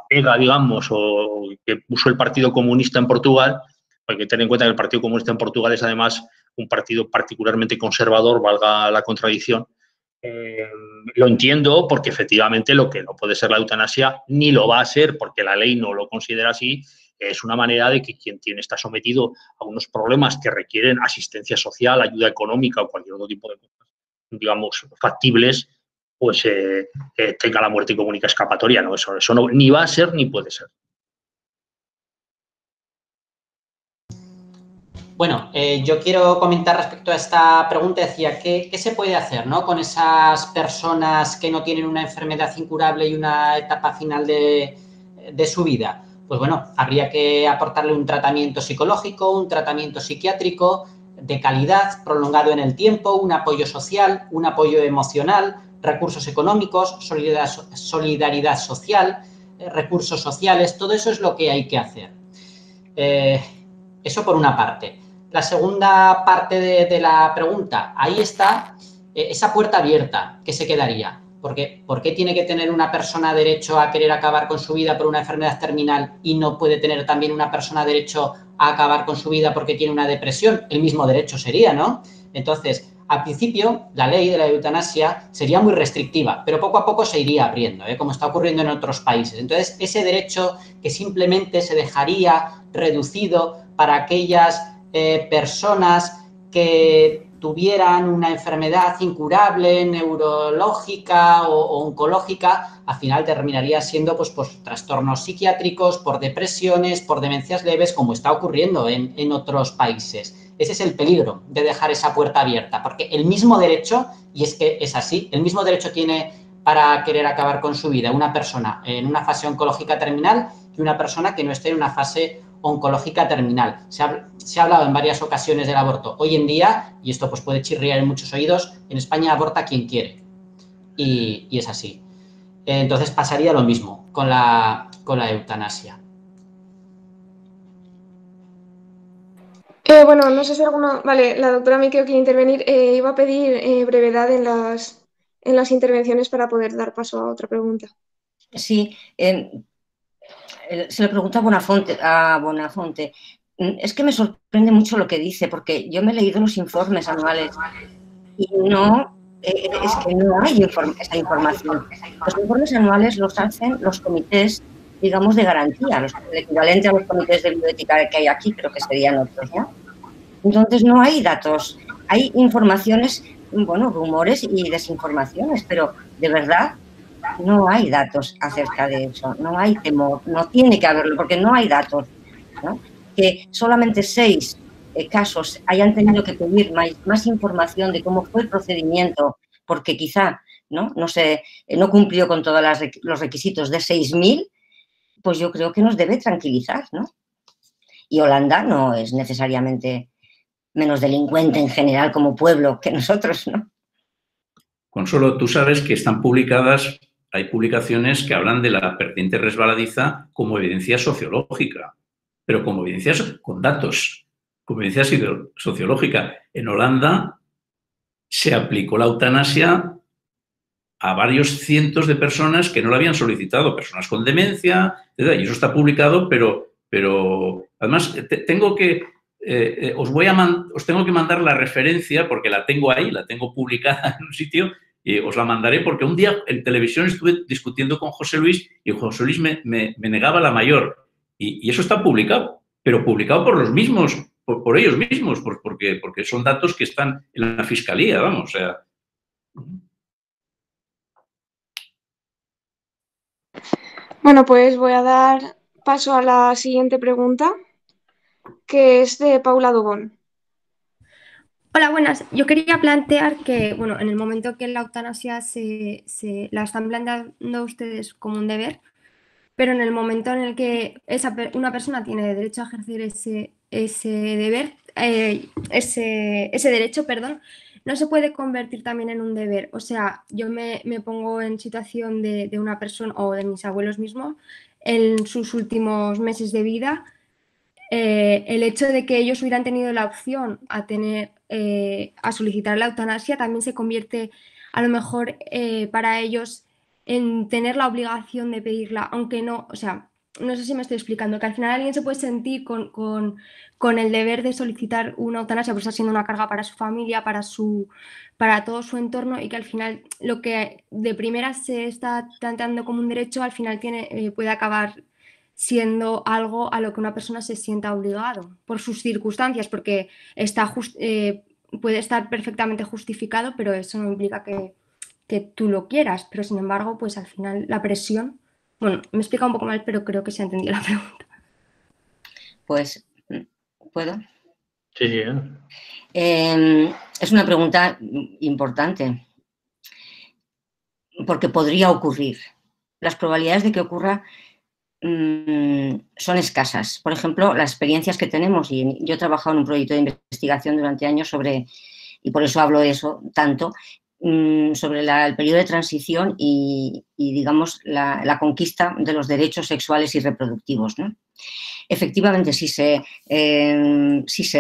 Speaker 4: pega, digamos, o que puso el Partido Comunista en Portugal, hay que tener en cuenta que el Partido Comunista en Portugal es además un partido particularmente conservador, valga la contradicción. Lo entiendo porque efectivamente lo que no puede ser la eutanasia ni lo va a ser porque la ley no lo considera así. Es una manera de que quien está sometido a unos problemas que requieren asistencia social, ayuda económica o cualquier otro tipo de cosas, digamos, factibles, pues tenga la muerte como única escapatoria. ¿No? Eso no, ni va a ser ni puede ser.
Speaker 3: Bueno, yo quiero comentar respecto a esta pregunta, decía, ¿qué se puede hacer, ¿no? Con esas personas que no tienen una enfermedad incurable y una etapa final de su vida? Pues bueno, habría que aportarle un tratamiento psicológico, un tratamiento psiquiátrico de calidad, prolongado en el tiempo, un apoyo social, un apoyo emocional, recursos económicos, solidaridad social, recursos sociales, todo eso es lo que hay que hacer. Eso por una parte. La segunda parte de la pregunta, ahí está esa puerta abierta que se quedaría. Porque, ¿por qué tiene que tener una persona derecho a querer acabar con su vida por una enfermedad terminal y no puede tener también una persona derecho a acabar con su vida porque tiene una depresión? El mismo derecho sería, ¿no? Entonces, al principio, la ley de la eutanasia sería muy restrictiva, pero poco a poco se iría abriendo, como está ocurriendo en otros países. Entonces, ese derecho que simplemente se dejaría reducido para aquellas personas que tuvieran una enfermedad incurable, neurológica o oncológica, al final terminaría siendo pues, por trastornos psiquiátricos, por depresiones, por demencias leves, como está ocurriendo en otros países. Ese es el peligro de dejar esa puerta abierta, porque el mismo derecho, y es que es así, el mismo derecho tiene para querer acabar con su vida una persona en una fase oncológica terminal que una persona que no esté en una fase oncológica terminal. Se ha hablado en varias ocasiones del aborto. Hoy en día, y esto pues puede chirriar en muchos oídos, en España aborta quien quiere. Y es así. Entonces pasaría lo mismo con la eutanasia.
Speaker 1: Bueno, no sé si alguna... Vale, la doctora Miquel quiere intervenir. Iba a pedir brevedad en las intervenciones para poder dar paso a otra pregunta.
Speaker 5: Sí, se lo pregunto a Bonafonte. Es que me sorprende mucho lo que dice, porque yo me he leído los informes anuales y no, es que no hay esa información. Los informes anuales los hacen los comités, digamos, de garantía, el equivalente a los comités de bioética que hay aquí, creo que serían otros, ¿no? Entonces no hay datos, hay informaciones, bueno, rumores y desinformaciones, pero de verdad no hay datos acerca de eso, no hay temor, no tiene que haberlo, porque no hay datos, ¿no? Que solamente 6 casos hayan tenido que pedir más información de cómo fue el procedimiento, porque quizá no cumplió con todos los requisitos de 6.000, pues yo creo que nos debe tranquilizar, ¿no? Y Holanda no es necesariamente menos delincuente en general como pueblo que nosotros, ¿no?
Speaker 2: Consuelo, tú sabes que están publicadas, hay publicaciones que hablan de la vertiente resbaladiza como evidencia sociológica, pero como evidencia con datos, como evidencia sociológica. En Holanda se aplicó la eutanasia a varios cientos de personas que no la habían solicitado, personas con demencia, etc. Y eso está publicado, pero además tengo que... os tengo que mandar la referencia porque la tengo ahí, la tengo publicada en un sitio y os la mandaré porque un día en televisión estuve discutiendo con José Luis y José Luis me negaba la mayor y eso está publicado, pero publicado por los mismos, por ellos mismos, porque son datos que están en la fiscalía, vamos, o sea...
Speaker 1: Bueno, pues voy a dar paso a la siguiente pregunta, que es de Paula Dubón.
Speaker 8: Hola, buenas. Yo quería plantear que, bueno, en el momento que la eutanasia la están planteando ustedes como un deber, pero en el momento en el que una persona tiene derecho a ejercer ese deber, ese derecho, perdón, no se puede convertir también en un deber. O sea, yo me pongo en situación de una persona o de mis abuelos mismos en sus últimos meses de vida. el hecho de que ellos hubieran tenido la opción a solicitar la eutanasia también se convierte a lo mejor para ellos en tener la obligación de pedirla, aunque no, o sea, no sé si me estoy explicando, que al final alguien se puede sentir con el deber de solicitar una eutanasia, pues está siendo una carga para su familia, para todo su entorno, y que al final lo que de primera se está planteando como un derecho, al final puede acabar siendo algo a lo que una persona se sienta obligado por sus circunstancias, porque puede estar perfectamente justificado, pero eso no implica que tú lo quieras. Pero sin embargo, pues al final la presión... Bueno, me he explicado un poco mal, pero creo que se ha entendido la pregunta.
Speaker 5: Pues, ¿puedo?
Speaker 4: Sí, sí.
Speaker 5: Es una pregunta importante, porque podría ocurrir. Las probabilidades de que ocurra son escasas. Por ejemplo, las experiencias que tenemos, y yo he trabajado en un proyecto de investigación durante años y por eso hablo de eso tanto, sobre el periodo de transición y digamos, la conquista de los derechos sexuales y reproductivos, ¿no? Efectivamente, si se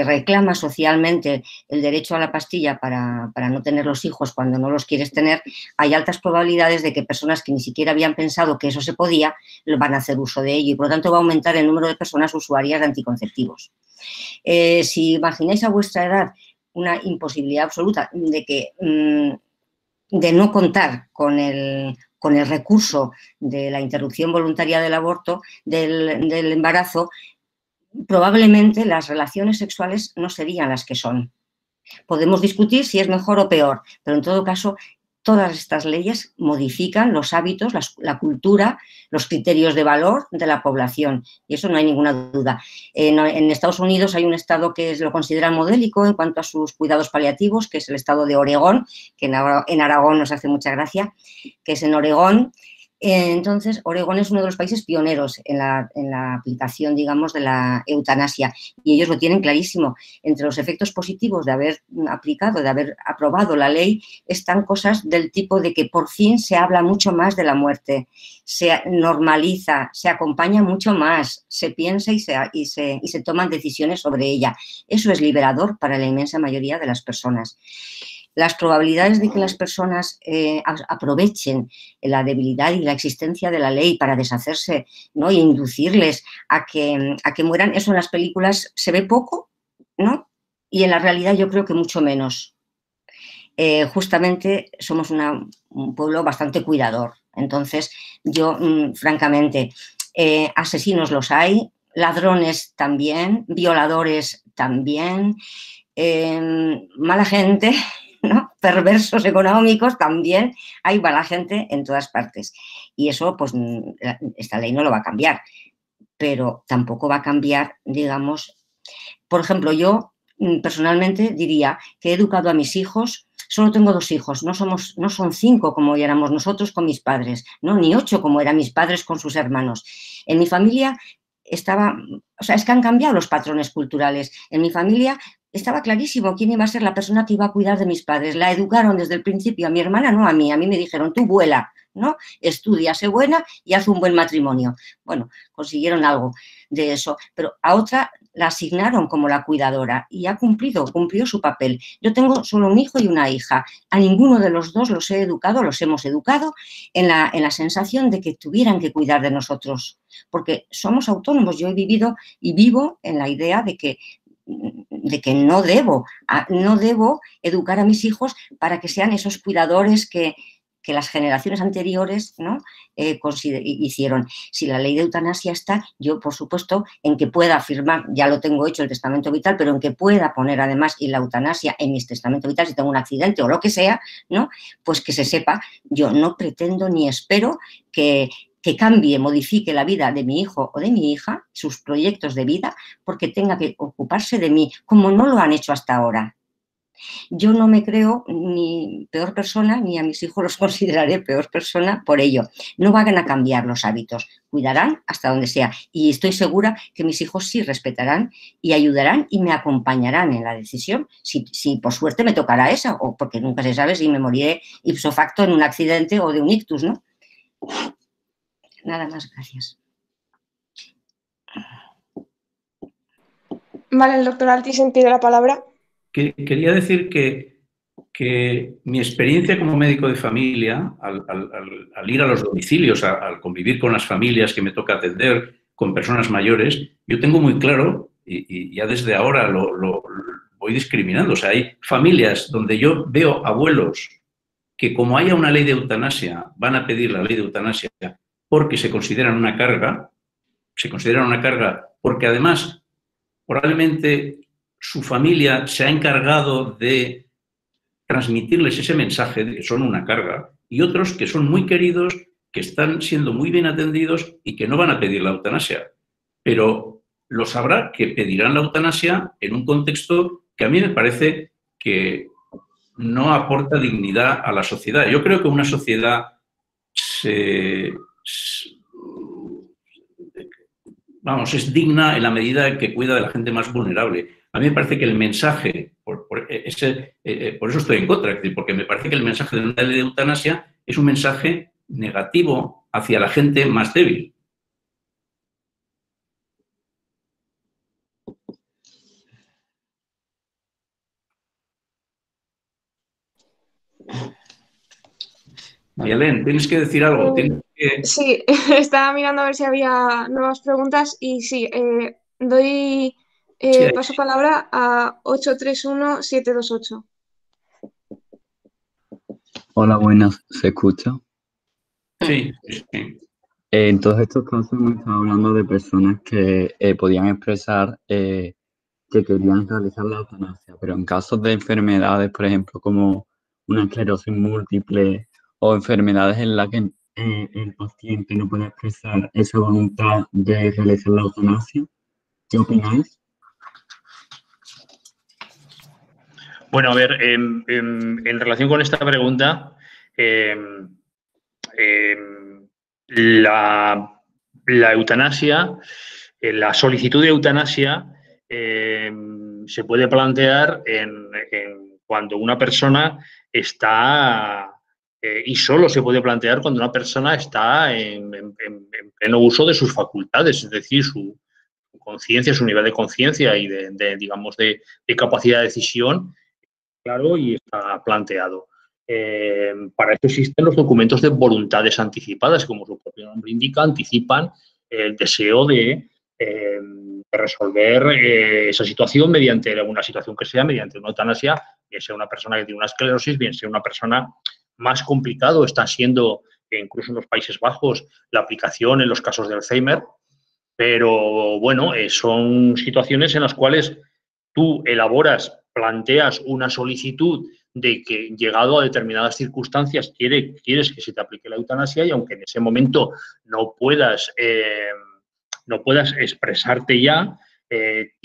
Speaker 5: reclama socialmente el derecho a la pastilla para no tener los hijos cuando no los quieres tener, hay altas probabilidades de que personas que ni siquiera habían pensado que eso se podía, van a hacer uso de ello y por lo tanto va a aumentar el número de personas usuarias de anticonceptivos. Si imagináis a vuestra edad una imposibilidad absoluta de no contar con el recurso de la interrupción voluntaria del aborto, del embarazo, probablemente las relaciones sexuales no serían las que son. Podemos discutir si es mejor o peor, pero en todo caso, todas estas leyes modifican los hábitos, la cultura, los criterios de valor de la población, y eso no hay ninguna duda. En Estados Unidos hay un estado que lo considera modélico en cuanto a sus cuidados paliativos, que es el estado de Oregón, que en Aragón nos hace mucha gracia, que es en Oregón. Entonces, Oregón es uno de los países pioneros en la aplicación, digamos, de la eutanasia, y ellos lo tienen clarísimo. Entre los efectos positivos de haber aplicado, de haber aprobado la ley, están cosas del tipo de que por fin se habla mucho más de la muerte, se normaliza, se acompaña mucho más, se piensa y se toman decisiones sobre ella. Eso es liberador para la inmensa mayoría de las personas. Las probabilidades de que las personas aprovechen la debilidad y la existencia de la ley para deshacerse, ¿no?, e inducirles a que mueran, eso en las películas se ve poco, ¿no? Y en la realidad yo creo que mucho menos. Justamente somos un pueblo bastante cuidador. Entonces, yo, francamente, asesinos los hay, ladrones también, violadores también, mala gente, ¿no?, perversos económicos también, hay mala gente en todas partes. Y eso, pues, esta ley no lo va a cambiar, pero tampoco va a cambiar, digamos, por ejemplo, yo personalmente diría que he educado a mis hijos, solo tengo 2 hijos, no son 5 como éramos nosotros con mis padres, ¿no?, ni 8 como eran mis padres con sus hermanos. En mi familia es que han cambiado los patrones culturales. En mi familia estaba clarísimo quién iba a ser la persona que iba a cuidar de mis padres. La educaron desde el principio, a mi hermana no a mí. A mí me dijeron, tú vuela, ¿no?, estudia, sé buena y haz un buen matrimonio. Bueno, consiguieron algo de eso, pero a otra la asignaron como la cuidadora y cumplió su papel. Yo tengo solo un hijo y una hija. A ninguno de los dos los hemos educado en la sensación de que tuvieran que cuidar de nosotros, porque somos autónomos. Yo he vivido y vivo en la idea de que no debo educar a mis hijos para que sean esos cuidadores que las generaciones anteriores, ¿no?, hicieron. Si la ley de eutanasia está, yo, por supuesto, en que pueda firmar, ya lo tengo hecho el testamento vital, pero en que pueda poner además y la eutanasia en mis testamentos vitales si tengo un accidente o lo que sea, ¿no?, pues que se sepa. Yo no pretendo ni espero que cambie, modifique la vida de mi hijo o de mi hija, sus proyectos de vida, porque tenga que ocuparse de mí, como no lo han hecho hasta ahora. Yo no me creo ni peor persona, ni a mis hijos los consideraré peor persona por ello. No van a cambiar los hábitos, cuidarán hasta donde sea. Y estoy segura que mis hijos sí respetarán y ayudarán y me acompañarán en la decisión. Si por suerte me tocará esa, o porque nunca se sabe si me moriré ipso facto en un accidente o de un ictus, ¿no? Nada más, gracias.
Speaker 1: Vale, el doctor Altisent pide la palabra.
Speaker 2: Quería decir que mi experiencia como médico de familia, al ir a los domicilios, al convivir con las familias que me toca atender, con personas mayores, yo tengo muy claro, y ya desde ahora lo voy discriminando, o sea, hay familias donde yo veo abuelos que, como haya una ley de eutanasia, van a pedir la ley de eutanasia porque se consideran una carga porque además probablemente su familia se ha encargado de transmitirles ese mensaje de que son una carga, y otros que son muy queridos, que están siendo muy bien atendidos y que no van a pedir la eutanasia. Pero lo sabrá que pedirán la eutanasia en un contexto que a mí me parece que no aporta dignidad a la sociedad. Yo creo que una sociedad es digna en la medida en que cuida de la gente más vulnerable. A mí me parece que el mensaje, por eso estoy en contra, porque me parece que el mensaje de una ley de eutanasia es un mensaje negativo hacia la gente más débil. Mayalén, tienes que decir algo.
Speaker 1: Sí, estaba mirando a ver si había nuevas preguntas y sí, doy paso palabra a 831-728.
Speaker 9: Hola, buenas, ¿se escucha?
Speaker 2: Sí.
Speaker 9: En todos estos casos hemos estado hablando de personas que podían expresar que querían realizar la eutanasia, pero en casos de enfermedades, por ejemplo, como una esclerosis múltiple o enfermedades en las que el paciente no puede expresar esa voluntad de realizar la eutanasia, ¿qué opináis?
Speaker 4: Bueno, a ver, en relación con esta pregunta, la eutanasia, la solicitud de eutanasia se puede plantear cuando una persona está, y solo se puede plantear cuando una persona está en pleno uso de sus facultades, es decir, su conciencia, su nivel de conciencia y digamos, de capacidad de decisión, claro, y está planteado. Para eso existen los documentos de voluntades anticipadas, como su propio nombre indica, anticipan el deseo de resolver esa situación mediante una situación que sea, mediante una eutanasia, bien sea una persona que tiene una esclerosis, bien sea una persona más complicado, está siendo, incluso en los Países Bajos, la aplicación en los casos de Alzheimer, pero bueno, son situaciones en las cuales tú elaboras, planteas una solicitud de que, llegado a determinadas circunstancias, quieres que se te aplique la eutanasia, y aunque en ese momento no puedas expresarte ya,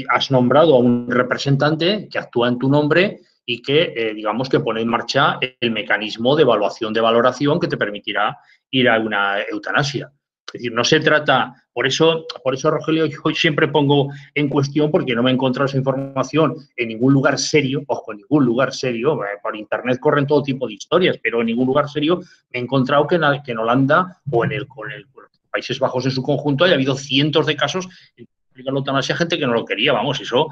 Speaker 4: has nombrado a un representante que actúa en tu nombre y que, digamos, que pone en marcha el mecanismo de evaluación, de valoración que te permitirá ir a una eutanasia. Es decir, no se trata, por eso, Rogelio, yo hoy siempre pongo en cuestión, porque no me he encontrado esa información en ningún lugar serio, ojo, en ningún lugar serio, por internet corren todo tipo de historias, pero en ningún lugar serio me he encontrado que en Holanda o en los Países Bajos en su conjunto haya habido cientos de casos en que la eutanasia, gente que no lo quería, vamos, eso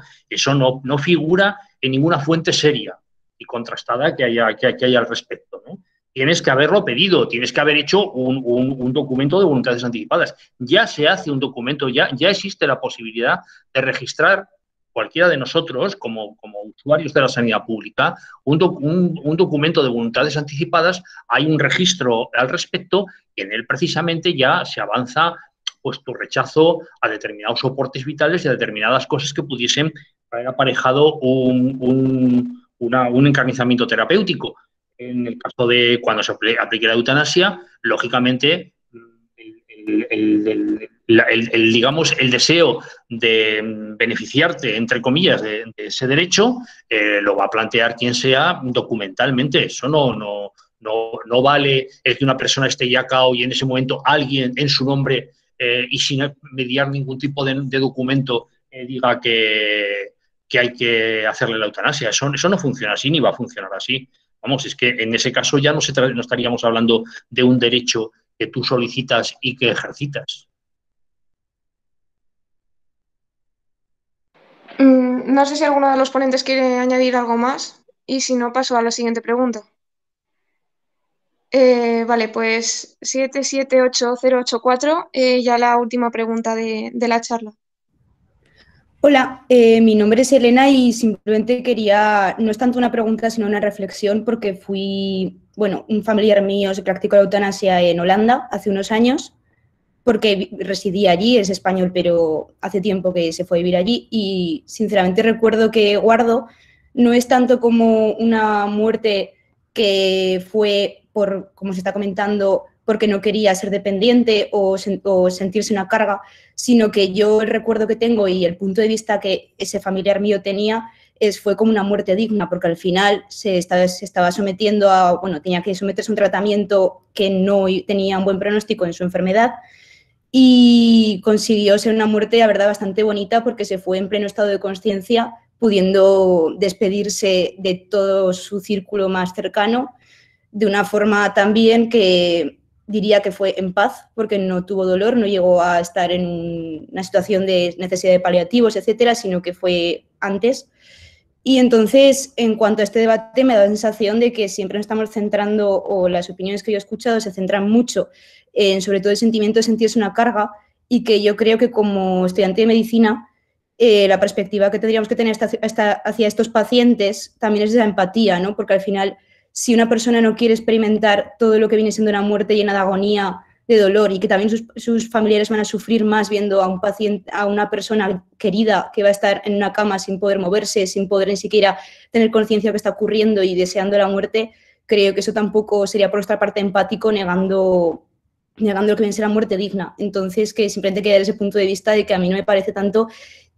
Speaker 4: no figura en ninguna fuente seria y contrastada que haya al respecto, ¿no? Tienes que haberlo pedido, tienes que haber hecho un documento de voluntades anticipadas. Ya se hace un documento, ya existe la posibilidad de registrar cualquiera de nosotros, como usuarios de la sanidad pública, un documento de voluntades anticipadas. Hay un registro al respecto y en él precisamente ya se avanza pues tu rechazo a determinados soportes vitales y a determinadas cosas que pudiesen haber aparejado un encarnizamiento terapéutico. En el caso de cuando se aplique la eutanasia, lógicamente digamos, el deseo de beneficiarte, entre comillas, de ese derecho, lo va a plantear quien sea documentalmente. Eso no vale el que una persona esté ya cao y en ese momento alguien en su nombre y sin mediar ningún tipo de documento diga que hay que hacerle la eutanasia. Eso no funciona así ni va a funcionar así. Vamos, es que en ese caso ya no estaríamos hablando de un derecho que tú solicitas y que ejercitas.
Speaker 1: No sé si alguno de los ponentes quiere añadir algo más y si no, paso a la siguiente pregunta. Vale, pues 778084, ya la última pregunta de la charla.
Speaker 10: Hola, mi nombre es Elena y simplemente quería, no es tanto una pregunta, sino una reflexión, porque un familiar mío se practicó la eutanasia en Holanda hace unos años, porque residía allí, es español, pero hace tiempo que se fue a vivir allí y sinceramente recuerdo que guardo no es tanto como una muerte que fue por, como se está comentando, porque no quería ser dependiente o sentirse una carga, sino que yo el recuerdo que tengo y el punto de vista que ese familiar mío tenía fue como una muerte digna, porque al final se estaba sometiendo a, tenía que someterse a un tratamiento que no tenía un buen pronóstico en su enfermedad y consiguió ser una muerte, la verdad, bastante bonita porque se fue en pleno estado de conciencia, pudiendo despedirse de todo su círculo más cercano de una forma también que diría que fue en paz, porque no tuvo dolor, no llegó a estar en una situación de necesidad de paliativos, etcétera, sino que fue antes. Y entonces, en cuanto a este debate, me da la sensación de que siempre nos estamos centrando, o las opiniones que yo he escuchado se centran mucho en, sobre todo, el sentimiento de sentirse una carga, y que yo creo que como estudiante de medicina, la perspectiva que tendríamos que tener hacia estos pacientes también es de la empatía, ¿no? Porque al final, si una persona no quiere experimentar todo lo que viene siendo una muerte llena de agonía, de dolor, y que también sus familiares van a sufrir más viendo a un paciente, a una persona querida que va a estar en una cama sin poder moverse, sin poder ni siquiera tener conciencia de lo que está ocurriendo y deseando la muerte, creo que eso tampoco sería por nuestra parte empático, negando lo que viene a ser la muerte digna. Entonces, que simplemente queda ese punto de vista de que a mí no me parece tanto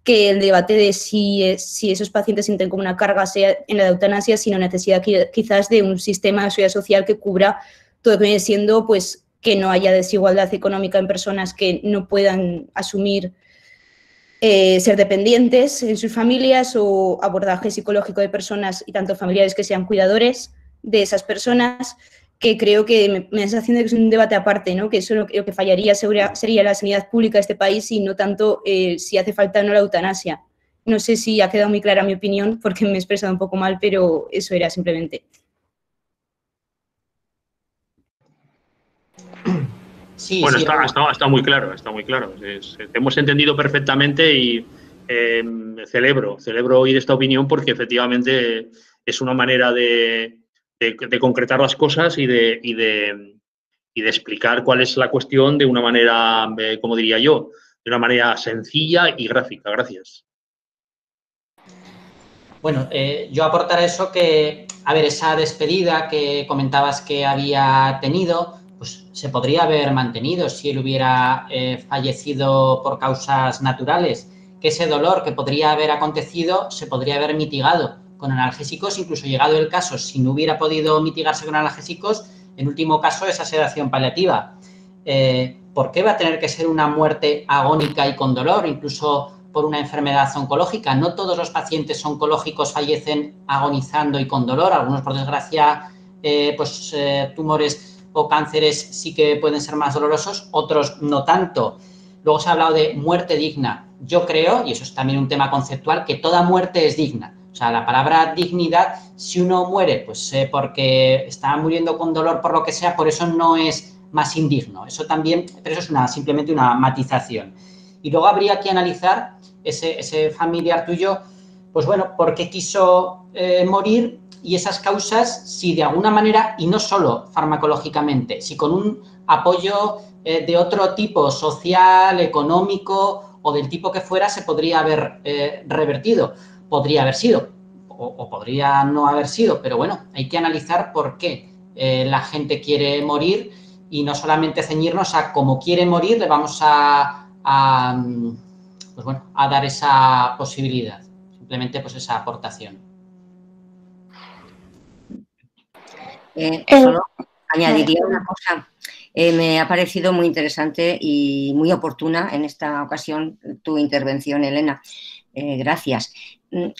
Speaker 10: que el debate de si esos pacientes sienten como una carga sea en la eutanasia, sino necesidad quizás de un sistema de seguridad social que cubra todo lo que viene siendo, pues, que no haya desigualdad económica en personas que no puedan asumir ser dependientes en sus familias, o abordaje psicológico de personas y tanto familiares que sean cuidadores de esas personas, que creo que me da la sensación de que es un debate aparte, ¿no? Que eso lo que fallaría sería la sanidad pública de este país y no tanto si hace falta o no la eutanasia. No sé si ha quedado muy clara mi opinión porque me he expresado un poco mal, pero eso era simplemente.
Speaker 3: Sí,
Speaker 4: bueno,
Speaker 3: sí,
Speaker 4: está muy claro, está muy claro. Te hemos entendido perfectamente y celebro oír esta opinión porque efectivamente es una manera de concretar las cosas y de explicar cuál es la cuestión de una manera, como diría yo, de una manera sencilla y gráfica. Gracias.
Speaker 3: Bueno, yo aportaré eso que, a ver, esa despedida que comentabas que había tenido, pues se podría haber mantenido si él hubiera fallecido por causas naturales, que ese dolor que podría haber acontecido se podría haber mitigado con analgésicos, incluso llegado el caso, si no hubiera podido mitigarse con analgésicos, en último caso esa sedación paliativa. ¿Por qué va a tener que ser una muerte agónica y con dolor, incluso por una enfermedad oncológica? No todos los pacientes oncológicos fallecen agonizando y con dolor. Algunos, por desgracia, tumores o cánceres sí que pueden ser más dolorosos, otros no tanto. Luego se ha hablado de muerte digna. Yo creo, y eso es también un tema conceptual, que toda muerte es digna. O sea, la palabra dignidad, si uno muere pues porque está muriendo con dolor por lo que sea, por eso no es más indigno. Eso también, pero eso es simplemente una matización. Y luego habría que analizar ese familiar tuyo, pues bueno, por qué quiso morir y esas causas, si de alguna manera, y no solo farmacológicamente, si con un apoyo de otro tipo, social, económico o del tipo que fuera, se podría haber revertido. Podría haber sido o podría no haber sido, pero bueno, hay que analizar por qué la gente quiere morir y no solamente ceñirnos a cómo quiere morir, le vamos a dar esa posibilidad, simplemente pues esa aportación.
Speaker 5: Solo añadiría una cosa. Me ha parecido muy interesante y muy oportuna en esta ocasión tu intervención, Elena. Gracias.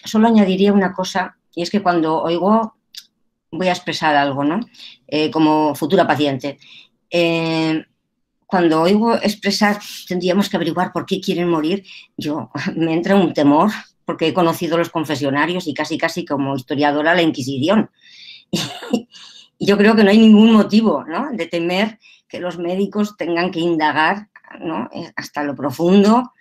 Speaker 5: Solo añadiría una cosa, y es que cuando oigo, voy a expresar algo, ¿no? Como futura paciente. Cuando oigo expresar, tendríamos que averiguar por qué quieren morir, me entra un temor, porque he conocido los confesionarios y casi como historiadora la Inquisición. Y yo creo que no hay ningún motivo, ¿no?, de temer que los médicos tengan que indagar, ¿no?, hasta lo profundo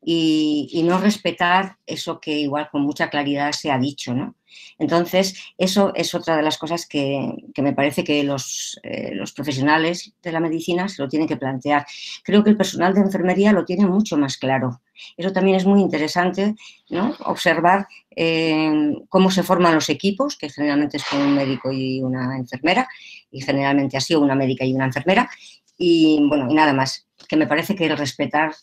Speaker 5: y no respetar eso que igual con mucha claridad se ha dicho, ¿no? Entonces, eso es otra de las cosas que me parece que los profesionales de la medicina se lo tienen que plantear. Creo que el personal de enfermería lo tiene mucho más claro. Eso también es muy interesante, ¿no?, observar cómo se forman los equipos, que generalmente es con un médico y una enfermera, y generalmente ha sido una médica y una enfermera, y bueno, y nada más, que me parece que el respetar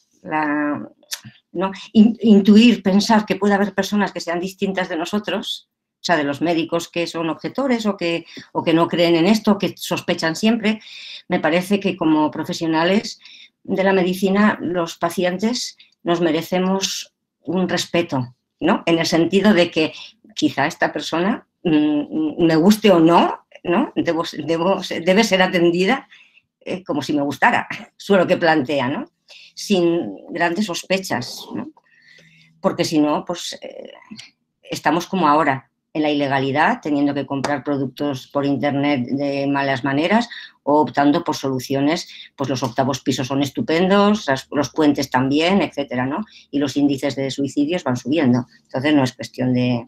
Speaker 5: ¿no?, intuir, pensar que puede haber personas que sean distintas de nosotros, o sea, de los médicos que son objetores o que no creen en esto, que sospechan siempre, me parece que como profesionales de la medicina los pacientes nos merecemos un respeto, ¿no?, en el sentido de que quizá esta persona, me guste o no, debe ser atendida como si me gustara, eso es lo que plantea, ¿no?, sin grandes sospechas, ¿no?, porque si no, pues estamos como ahora, en la ilegalidad, teniendo que comprar productos por internet de malas maneras o optando por soluciones, pues los octavos pisos son estupendos, los puentes también, etcétera, ¿no?, y los índices de suicidios van subiendo. Entonces no es cuestión de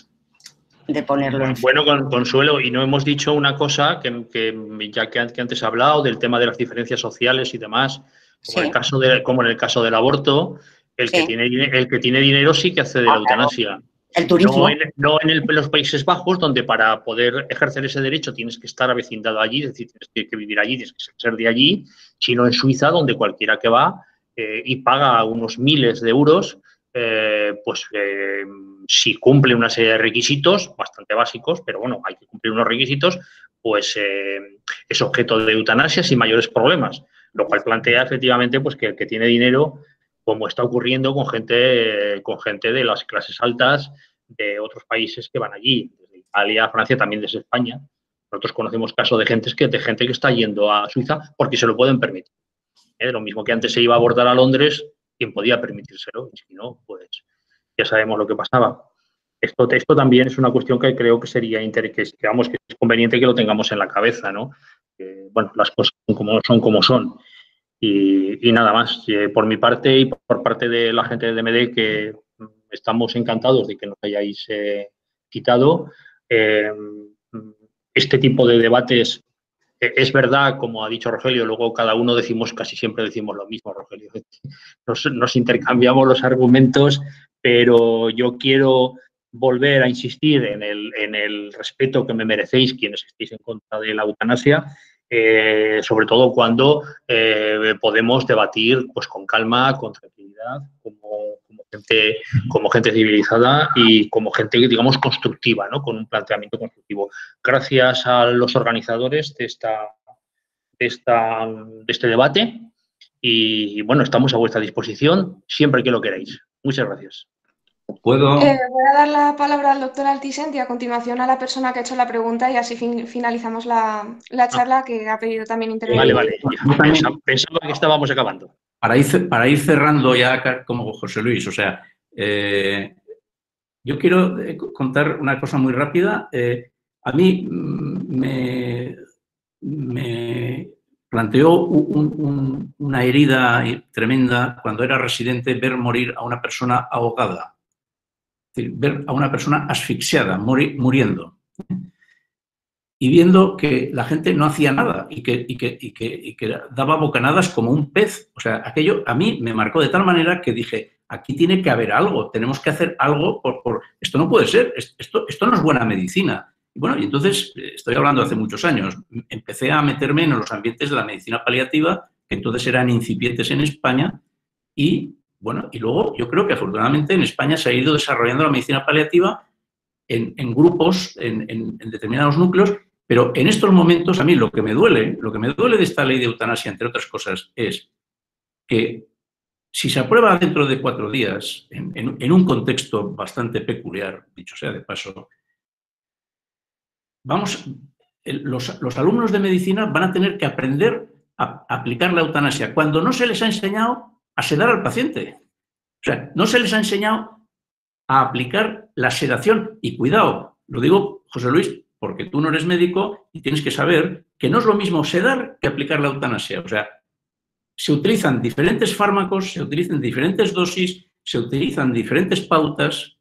Speaker 5: ponerlo en...
Speaker 4: Bueno, Consuelo, y no hemos dicho una cosa que antes he hablado del tema de las diferencias sociales y demás, como, sí, como en el caso del aborto, el que tiene dinero sí que accede a la eutanasia.
Speaker 5: El turismo.
Speaker 4: No en los Países Bajos, donde para poder ejercer ese derecho tienes que estar avecindado allí, es decir, tienes que vivir allí, tienes que ser de allí, sino en Suiza, donde cualquiera que va y paga unos miles de euros, si cumple una serie de requisitos, bastante básicos, pero bueno, hay que cumplir unos requisitos, pues es objeto de eutanasia sin mayores problemas, lo cual plantea efectivamente pues que el que tiene dinero, como está ocurriendo con gente de las clases altas de otros países que van allí, desde Italia, Francia, también desde España. Nosotros conocemos casos de gente que está yendo a Suiza porque se lo pueden permitir. Lo mismo que antes se iba a abordar a Londres, quien podía permitírselo, y si no, pues ya sabemos lo que pasaba. Esto también es una cuestión que creo que sería que es conveniente que lo tengamos en la cabeza, ¿no? Bueno, las cosas son como son. Y nada más, por mi parte y por parte de la gente de DMD, que estamos encantados de que nos hayáis citado. Este tipo de debates, es verdad, como ha dicho Rogelio, luego cada uno casi siempre decimos lo mismo, Rogelio. Nos intercambiamos los argumentos, pero yo quiero volver a insistir en el respeto que me merecéis quienes estéis en contra de la eutanasia, sobre todo cuando podemos debatir pues con calma, con tranquilidad, como gente civilizada y como gente, digamos, constructiva, ¿no?, con un planteamiento constructivo. Gracias a los organizadores de este debate y, bueno, estamos a vuestra disposición siempre que lo queráis. Muchas gracias.
Speaker 2: ¿Puedo?
Speaker 1: Voy a dar la palabra al doctor Altisent y a continuación a la persona que ha hecho la pregunta y así finalizamos la charla, que ha pedido también intervenir.
Speaker 4: Vale. Pensaba que estábamos acabando.
Speaker 2: Para ir cerrando ya como José Luis, o sea, yo quiero contar una cosa muy rápida. A mí me planteó una herida tremenda cuando era residente ver morir a una persona ahogada. Es decir, ver a una persona asfixiada, muriendo. Y viendo que la gente no hacía nada y que daba bocanadas como un pez. O sea, aquello a mí me marcó de tal manera que dije, aquí tiene que haber algo, tenemos que hacer algo esto no puede ser, esto no es buena medicina. Y bueno, y entonces, estoy hablando hace muchos años, empecé a meterme en los ambientes de la medicina paliativa, que entonces eran incipientes en España, y bueno, y luego yo creo que afortunadamente en España se ha ido desarrollando la medicina paliativa en grupos, en determinados núcleos, pero en estos momentos a mí lo que me duele de esta ley de eutanasia, entre otras cosas, es que si se aprueba dentro de 4 días, en un contexto bastante peculiar, dicho sea de paso, los alumnos de medicina van a tener que aprender a aplicar la eutanasia cuando no se les ha enseñado a sedar al paciente. O sea, no se les ha enseñado a aplicar la sedación. Y cuidado, lo digo, José Luis, porque tú no eres médico y tienes que saber que no es lo mismo sedar que aplicar la eutanasia. O sea, se utilizan diferentes fármacos, se utilizan diferentes dosis, se utilizan diferentes pautas,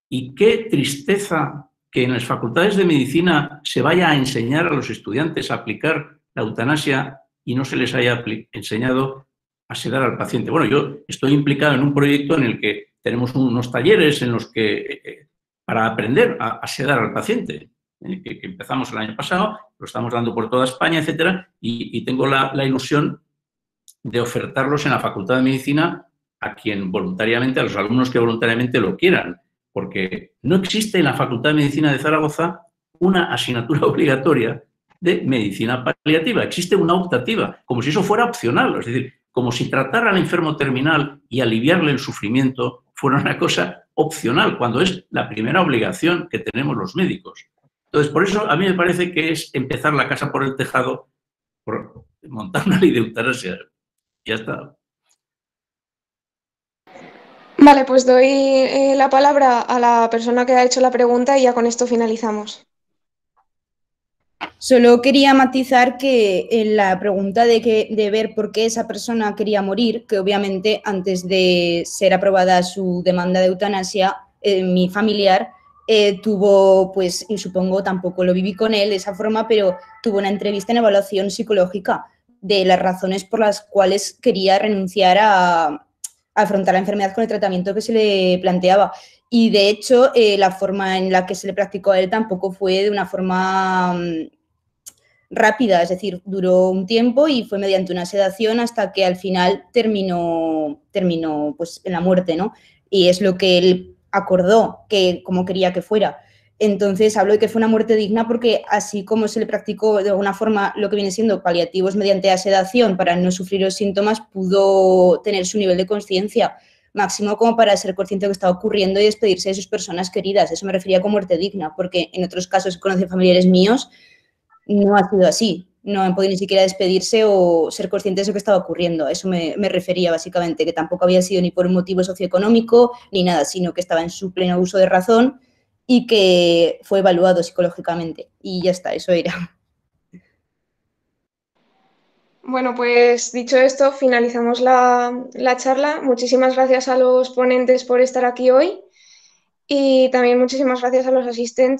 Speaker 2: y qué tristeza que en las facultades de medicina se vaya a enseñar a los estudiantes a aplicar la eutanasia y no se les haya enseñado a sedar al paciente. Bueno, yo estoy implicado en un proyecto en el que tenemos unos talleres en los que para aprender a sedar al paciente, que empezamos el año pasado, lo estamos dando por toda España, etcétera, y tengo la ilusión de ofertarlos en la Facultad de Medicina a quien voluntariamente, a los alumnos que voluntariamente lo quieran, porque no existe en la Facultad de Medicina de Zaragoza una asignatura obligatoria de medicina paliativa, existe una optativa, como si eso fuera opcional, es decir, como si tratar al enfermo terminal y aliviarle el sufrimiento fuera una cosa opcional, cuando es la primera obligación que tenemos los médicos. Entonces, por eso a mí me parece que es empezar la casa por el tejado, por montar una ley de eutanasia. Ya está.
Speaker 1: Vale, pues doy la palabra a la persona que ha hecho la pregunta y ya con esto finalizamos.
Speaker 10: Solo quería matizar que en la pregunta de ver por qué esa persona quería morir, que obviamente antes de ser aprobada su demanda de eutanasia, mi familiar tuvo, pues, y supongo tampoco lo viví con él de esa forma, pero tuvo una entrevista en evaluación psicológica de las razones por las cuales quería renunciar a afrontar la enfermedad con el tratamiento que se le planteaba. Y de hecho, la forma en la que se le practicó a él tampoco fue de una forma rápida, es decir, duró un tiempo y fue mediante una sedación hasta que al final terminó pues en la muerte, ¿no? Y es lo que él acordó, que como quería que fuera. Entonces hablo de que fue una muerte digna porque así como se le practicó de alguna forma lo que viene siendo paliativos mediante la sedación para no sufrir los síntomas, pudo tener su nivel de conciencia máximo como para ser consciente de lo que estaba ocurriendo y despedirse de sus personas queridas. Eso me refería con muerte digna, porque en otros casos conocen familiares míos no ha sido así, no han podido ni siquiera despedirse o ser conscientes de lo que estaba ocurriendo. A eso me refería básicamente, que tampoco había sido ni por un motivo socioeconómico ni nada, sino que estaba en su pleno uso de razón y que fue evaluado psicológicamente. Y ya está, eso era.
Speaker 1: Bueno, pues dicho esto, finalizamos la charla. Muchísimas gracias a los ponentes por estar aquí hoy y también muchísimas gracias a los asistentes.